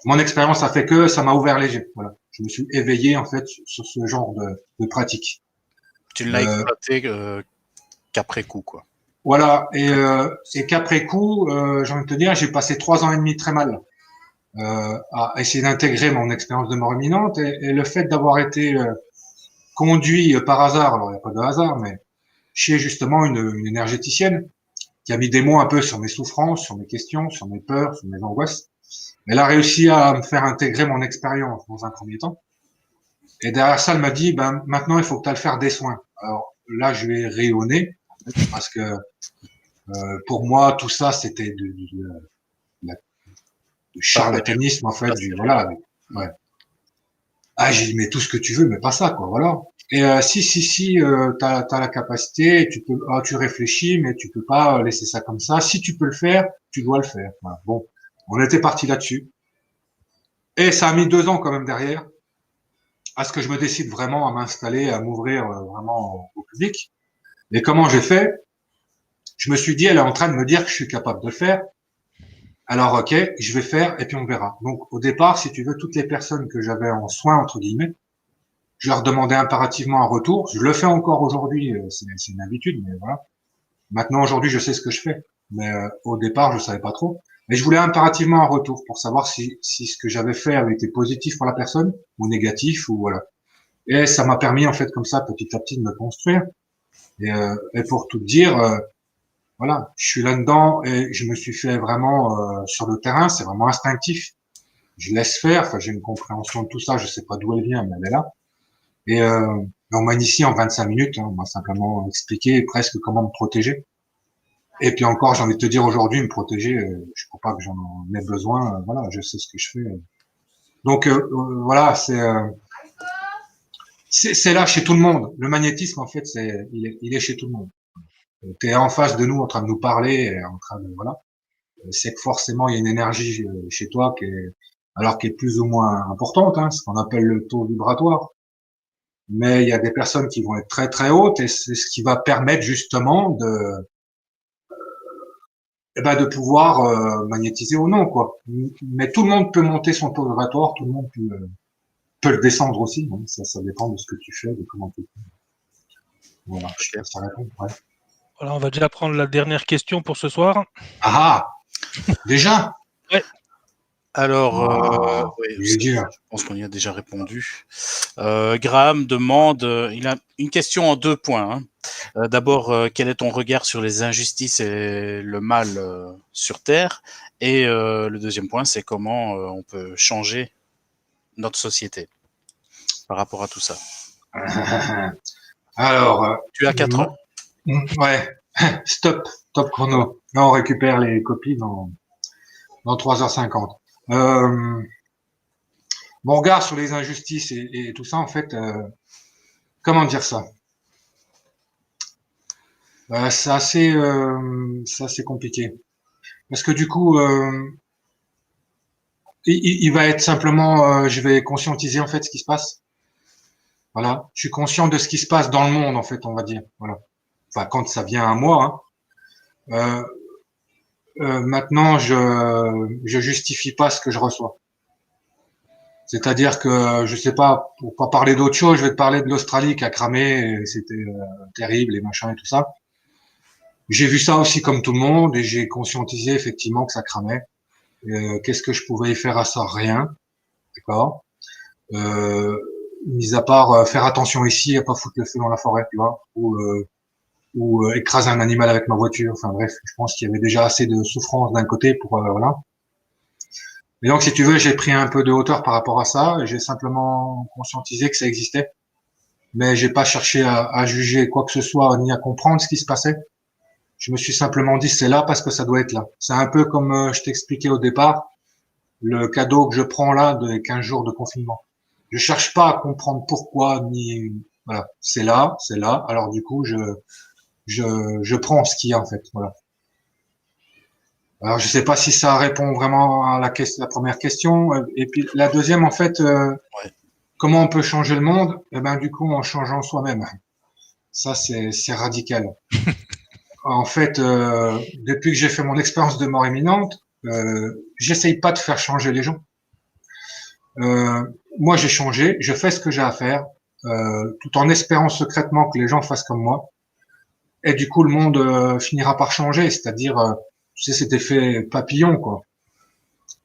Mon expérience a fait que ça m'a ouvert les yeux. Voilà, je me suis éveillé en fait sur ce genre de pratique. Tu ne l'as exploité qu'après coup, quoi. Voilà, et qu'après coup, j'ai envie de te dire, j'ai passé 3 ans et demi très mal à essayer d'intégrer mon expérience de mort imminente et le fait d'avoir été conduit par hasard, alors il n'y a pas de hasard, mais chez justement une énergéticienne qui a mis des mots un peu sur mes souffrances, sur mes questions, sur mes peurs, sur mes angoisses. Elle a réussi à me faire intégrer mon expérience dans un premier temps. Et derrière ça, elle m'a dit, ben maintenant il faut que tu ailles faire des soins. Alors là, je vais rayonner parce que pour moi, tout ça, c'était du charlatanisme en fait. Voilà. Ouais. Ah, j'ai dit mais tout ce que tu veux, mais pas ça, quoi. Voilà. Et si, t'as la capacité, tu réfléchis, mais tu peux pas laisser ça comme ça. Si tu peux le faire, tu dois le faire. Voilà. Bon, on était parti là-dessus. Et ça a mis 2 ans quand même derrière, à ce que je me décide vraiment à m'installer, à m'ouvrir vraiment au public. Et comment j'ai fait? Je me suis dit, elle est en train de me dire que je suis capable de le faire. Alors, ok, je vais faire et puis on verra. Donc, au départ, si tu veux, toutes les personnes que j'avais en soins, entre guillemets, je leur demandais impérativement un retour. Je le fais encore aujourd'hui, c'est une habitude, mais voilà. Maintenant, aujourd'hui, je sais ce que je fais. Mais au départ, je savais pas trop. Mais je voulais impérativement un retour pour savoir si ce que j'avais fait avait été positif pour la personne ou négatif ou voilà. Et ça m'a permis en fait comme ça petit à petit de me construire. Et pour tout dire, voilà, je suis là-dedans et je me suis fait vraiment sur le terrain. C'est vraiment instinctif. Je laisse faire. Enfin, j'ai une compréhension de tout ça. Je sais pas d'où elle vient, mais elle est là. Et on m'a initié en 25 minutes. Hein, on m'a simplement expliqué presque comment me protéger. Et puis encore, j'ai envie de te dire aujourd'hui, me protéger, je crois pas que j'en ai besoin. Voilà, je sais ce que je fais. Donc voilà, c'est là chez tout le monde. Le magnétisme, en fait, il est chez tout le monde. Tu es en face de nous, en train de nous parler, en train de voilà. C'est que forcément, il y a une énergie chez toi qui est plus ou moins importante, hein, ce qu'on appelle le taux vibratoire. Mais il y a des personnes qui vont être très très hautes et c'est ce qui va permettre justement de pouvoir magnétiser ou non, quoi. Mais tout le monde peut monter son taux vibratoire, tout le monde peut le descendre aussi. Hein. Ça dépend de ce que tu fais, de comment tu fais. Voilà, je sais pas si ça répond. Ouais. Voilà, on va déjà prendre la dernière question pour ce soir. Ah, déjà? Ouais. Alors, Ah, oui, je veux dire. je pense qu'on y a déjà répondu. Graham demande, il a une question en 2 points, hein. D'abord, quel est ton regard sur les injustices et le mal sur Terre? Et le deuxième point, c'est comment on peut changer notre société par rapport à tout ça. Alors, Tu as 4 ans. ouais, stop chrono. Là, on récupère les copies dans 3h50. Mon regard sur les injustices et tout ça, en fait, comment dire ça? C'est assez compliqué. Parce que du coup, il va être simplement, je vais conscientiser en fait ce qui se passe. Voilà, je suis conscient de ce qui se passe dans le monde en fait, on va dire. Voilà. Enfin, quand ça vient à moi. Hein. Maintenant, je justifie pas ce que je reçois. C'est-à-dire que je sais pas, pour pas parler d'autre chose, je vais te parler de l'Australie qui a cramé, et c'était terrible et machin et tout ça. J'ai vu ça aussi comme tout le monde et j'ai conscientisé effectivement que ça cramait. Qu'est-ce que je pouvais y faire à ça? Rien, d'accord. Mis à part faire attention ici à pas foutre le feu dans la forêt, tu vois, ou écraser un animal avec ma voiture. Enfin bref, je pense qu'il y avait déjà assez de souffrance d'un côté pour voilà. Et donc, si tu veux, j'ai pris un peu de hauteur par rapport à ça. J'ai simplement conscientisé que ça existait, mais j'ai pas cherché à juger quoi que ce soit ni à comprendre ce qui se passait. Je me suis simplement dit c'est là parce que ça doit être là. C'est un peu comme je t'expliquais au départ, le cadeau que je prends là de 15 jours de confinement. Je cherche pas à comprendre pourquoi ni voilà, c'est là, c'est là. Alors du coup, je prends ce qu'il y a en fait. Voilà. Alors je sais pas si ça répond vraiment à la première question. Et puis la deuxième en fait, Ouais. comment on peut changer le monde? Eh ben du coup en changeant soi-même. Ça c'est radical. En fait, depuis que j'ai fait mon expérience de mort imminente, j'essaye pas de faire changer les gens. Euh, Moi, j'ai changé, je fais ce que j'ai à faire, tout en espérant secrètement que les gens fassent comme moi. Et du coup, le monde finira par changer, c'est-à-dire, tu sais, cet effet papillon, quoi.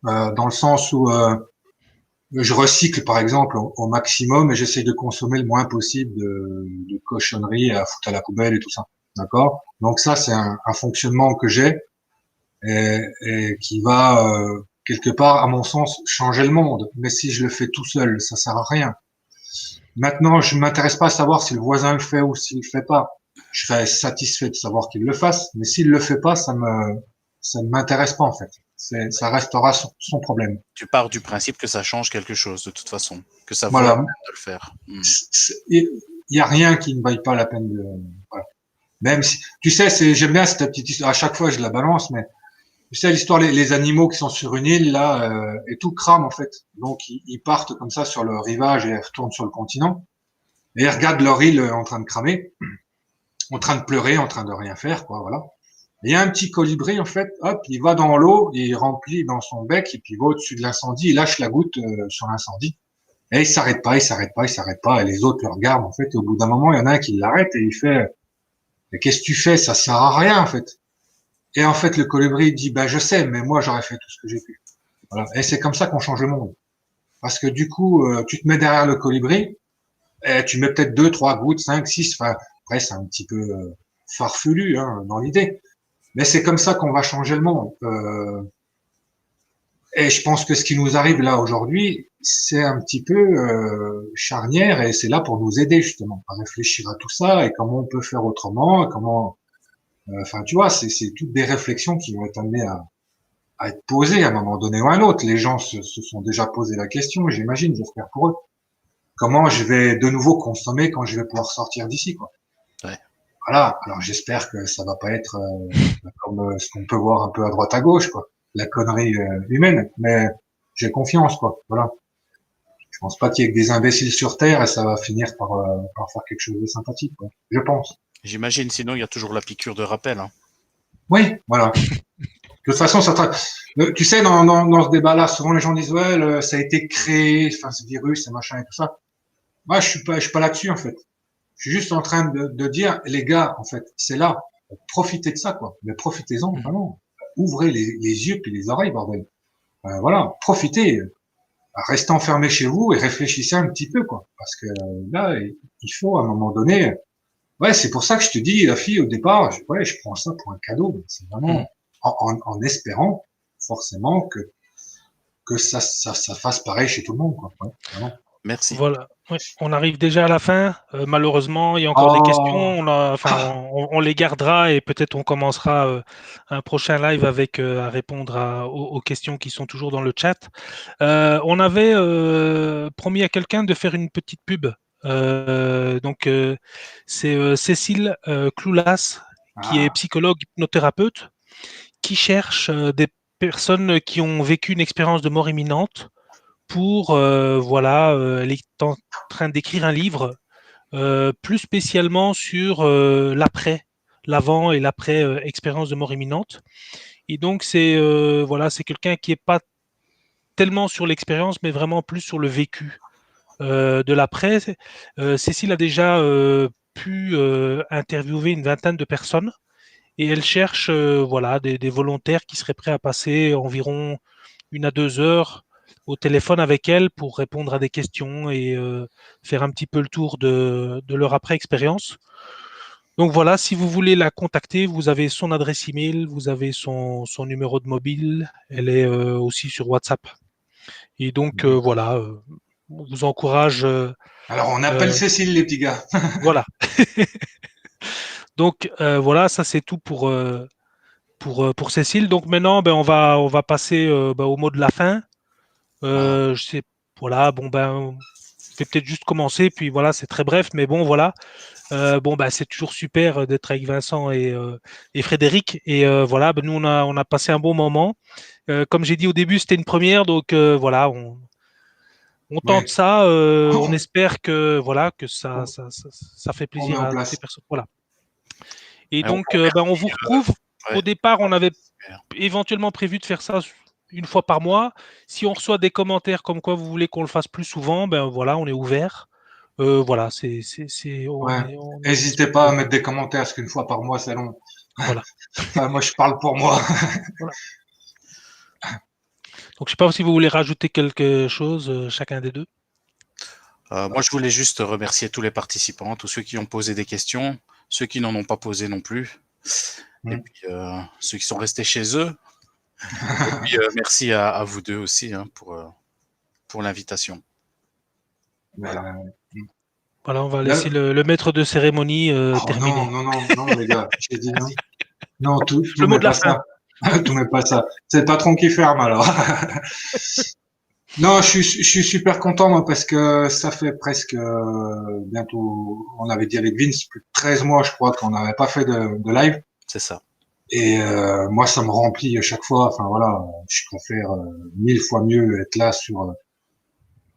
Dans le sens où je recycle, par exemple, au maximum et j'essaie de consommer le moins possible de cochonneries à foutre à la poubelle et tout ça. D'accord? Donc ça, c'est un fonctionnement que j'ai et qui va quelque part, à mon sens, changer le monde. Mais si je le fais tout seul, ça sert à rien. Maintenant, je ne m'intéresse pas à savoir si le voisin le fait ou s'il le fait pas. Je serais satisfait de savoir qu'il le fasse, mais s'il le fait pas, ça ne m'intéresse pas en fait. Ça restera son problème. Tu pars du principe que ça change quelque chose de toute façon, que ça vaut la peine Voilà. de le faire. Il y a rien qui ne vaille pas la peine de. Voilà. Même si, tu sais, j'aime bien cette petite histoire. À chaque fois, je la balance, mais tu sais l'histoire, les animaux qui sont sur une île là et tout crame en fait. Donc ils partent comme ça sur le rivage et ils retournent sur le continent et ils regardent leur île en train de cramer, en train de pleurer, en train de rien faire quoi. Voilà. Et il y a un petit colibri en fait, hop, il va dans l'eau, il remplit dans son bec et puis il va au-dessus de l'incendie, il lâche la goutte sur l'incendie. Et il s'arrête pas, il s'arrête pas, il s'arrête pas. Et les autres le regardent en fait. Et au bout d'un moment, il y en a un qui l'arrête et il fait qu'est-ce que tu fais? Ça sert à rien en fait. Et en fait, le colibri dit, ben, je sais, mais moi, j'aurais fait tout ce que j'ai pu. Voilà. Et c'est comme ça qu'on change le monde. Parce que du coup, tu te mets derrière le colibri, et tu mets peut-être 2, 3 gouttes, 5, 6. Enfin, après, c'est un petit peu farfelu hein, dans l'idée. Mais c'est comme ça qu'on va changer le monde. Et je pense que ce qui nous arrive là aujourd'hui, c'est un petit peu charnière et c'est là pour nous aider justement à réfléchir à tout ça et comment on peut faire autrement, et comment. Enfin, tu vois, c'est toutes des réflexions qui vont être amenées à être posées à un moment donné ou à un autre. Les gens se sont déjà posé la question, j'imagine, j'espère pour eux. Comment je vais de nouveau consommer quand je vais pouvoir sortir d'ici, quoi. Ouais. Voilà. Alors j'espère que ça va pas être comme ce qu'on peut voir un peu à droite à gauche, quoi. La connerie humaine. Mais j'ai confiance, quoi. Voilà. Je pense pas qu'il y ait que des imbéciles sur Terre et ça va finir par faire quelque chose de sympathique, quoi. Je pense. J'imagine, sinon il y a toujours la piqûre de rappel. Hein. Oui, voilà. De toute façon, tu sais, dans ce débat-là, souvent les gens disent ouais, ça a été créé, enfin ce virus, ce machin et tout ça. Moi, je suis pas là-dessus en fait. Je suis juste en train de dire, les gars, en fait, c'est là. Profitez de ça, quoi. Mais profitez-en, vraiment. Ouvrez les yeux puis les oreilles, bordel. voilà, profitez, restez enfermés chez vous et réfléchissez un petit peu, quoi. Parce que là, il faut à un moment donné. Ouais, c'est pour ça que je te dis, la fille, au départ, je prends ça pour un cadeau. C'est vraiment en espérant forcément que ça fasse pareil chez tout le monde, quoi. Ouais, vraiment. Merci. Voilà, ouais, on arrive déjà à la fin. Malheureusement, il y a encore des questions. Oh, On les gardera et peut-être on commencera un prochain live avec à répondre aux questions qui sont toujours dans le chat. On avait promis à quelqu'un de faire une petite pub. C'est Cécile Cloulas, qui est psychologue hypnothérapeute, qui cherche des personnes qui ont vécu une expérience de mort imminente pour, elle est en train d'écrire un livre, plus spécialement sur l'après, l'avant et l'après expérience de mort imminente. Et donc, c'est quelqu'un qui n'est pas tellement sur l'expérience, mais vraiment plus sur le vécu de l'après. Cécile a déjà pu interviewer une vingtaine de personnes et elle cherche des volontaires qui seraient prêts à passer environ 1 à 2 heures au téléphone avec elle pour répondre à des questions et faire un petit peu le tour de leur après-expérience. Donc voilà, si vous voulez la contacter, vous avez son adresse email, vous avez son numéro de mobile, elle est aussi sur WhatsApp. Et donc on vous encourage. alors on appelle Cécile, les petits gars. Voilà. Donc voilà, ça c'est tout pour Cécile. Donc maintenant, on va passer au mot de la fin. Je sais, voilà, je vais peut-être juste commencer, puis voilà, c'est très bref, mais bon, voilà. C'est toujours super d'être avec Vincent et Frédéric. Et voilà, nous, on a passé un bon moment. Comme j'ai dit au début, c'était une première, donc voilà, on tente Ouais, ça. On espère que, voilà, que ça fait on met plaisir en à toutes les place. personnes. Voilà. Et Et on donc, vous remercie, on vous retrouve. ouais, Au départ, on avait super. éventuellement prévu de faire ça une fois par mois. Si on reçoit des commentaires comme quoi vous voulez qu'on le fasse plus souvent, ben voilà, on est ouvert. Voilà, Ouais. on est N'hésitez pas à disponible. mettre des commentaires, parce qu'une fois par mois, c'est long. Voilà, Enfin, moi, je parle pour moi. voilà. Donc, je sais pas si vous voulez rajouter quelque chose, chacun des deux. Moi, je voulais juste remercier tous les participants, tous ceux qui ont posé des questions, ceux qui n'en ont pas posé non plus, et puis ceux qui sont restés chez eux. Et puis merci à vous deux aussi pour l'invitation. Voilà. Voilà, on va laisser Là- le maître de cérémonie Oh terminer. non, non, non, non, les gars, j'ai dit non. Non, tout Le mot mais de la pas fin. ça. Tout mais pas ça. C'est le patron qui ferme, alors. Non, je suis super content, moi, parce que ça fait presque bientôt, on avait dit avec Vince, plus de 13 mois, je crois, qu'on n'avait pas fait de live. C'est ça. Et moi, ça me remplit à chaque fois. Enfin voilà, je préfère 1000 fois mieux être là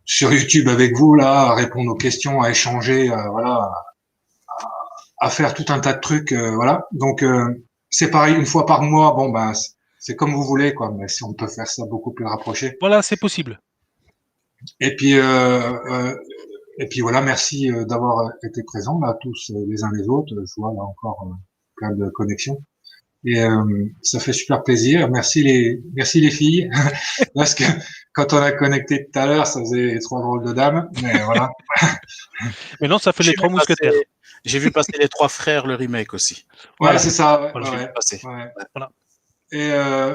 sur YouTube avec vous, là, à répondre aux questions, à échanger, voilà, à faire tout un tas de trucs, voilà. Donc c'est pareil, une fois par mois. Bon ben, c'est comme vous voulez, quoi. Mais si on peut faire ça beaucoup plus rapproché. Voilà, c'est possible. Et puis voilà, merci d'avoir été présents là, tous les uns les autres. Je vois là encore plein de connexions. Et ça fait super plaisir. Merci les filles, parce que quand on a connecté tout à l'heure, ça faisait 3 drôles de dames. Mais voilà. Mais non, ça fait les trois mousquetaires. J'ai vu passer les Trois Frères, le remake aussi. Ouais, Voilà. c'est ça. Ouais, Voilà. J'ai vu ouais, passer. ouais. Voilà. Et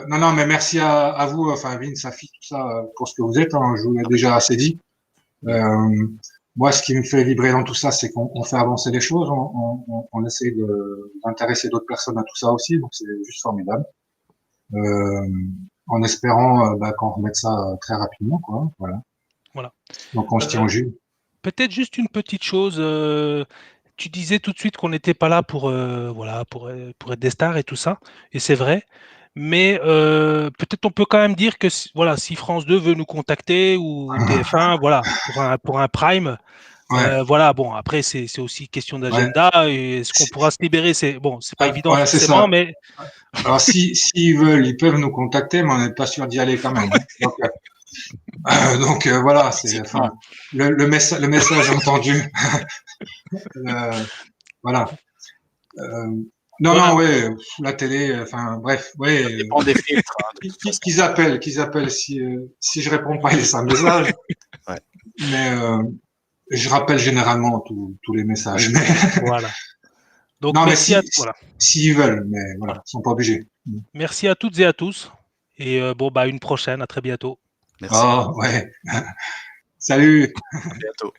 non, mais merci à vous, enfin Vince, Safi, tout ça, pour ce que vous êtes. Hein, je vous l'ai déjà assez dit. Moi, ce qui me fait vibrer dans tout ça, c'est qu'on fait avancer les choses. On essaie d'intéresser d'autres personnes à tout ça aussi, donc c'est juste formidable. En espérant qu'on remette ça très rapidement, quoi. Voilà. Voilà. Donc on se tient au jus. Peut-être juste une petite chose. Tu disais tout de suite qu'on n'était pas là pour être des stars et tout ça, et c'est vrai. Mais peut-être on peut quand même dire que si France 2 veut nous contacter ou TF1, voilà, pour un prime, Ouais, voilà. Bon, après c'est aussi question ouais. d'agenda et est-ce qu'on pourra se libérer? C'est pas évident Voilà, c'est forcément, ça. mais Alors s'ils veulent, ils peuvent nous contacter, mais on n'est pas sûr d'y aller quand même. Hein. Donc voilà, c'est Physiquement. enfin le message entendu. Voilà. Non, Voilà. non, ouais, la télé, enfin, bref, ouais. Ça dépend des filtres. Hein, de toute façon. Qu'ils appellent si je réponds pas, ils laissent un message. Ouais. Mais je rappelle généralement tous les messages. Mais Voilà. Donc, non, mais merci à voilà. s'ils veulent, mais voilà, Voilà. ils sont pas obligés. Merci à toutes et à tous. Et bon, bah, une prochaine. À très bientôt. Merci. Ah, ouais. Salut. À bientôt.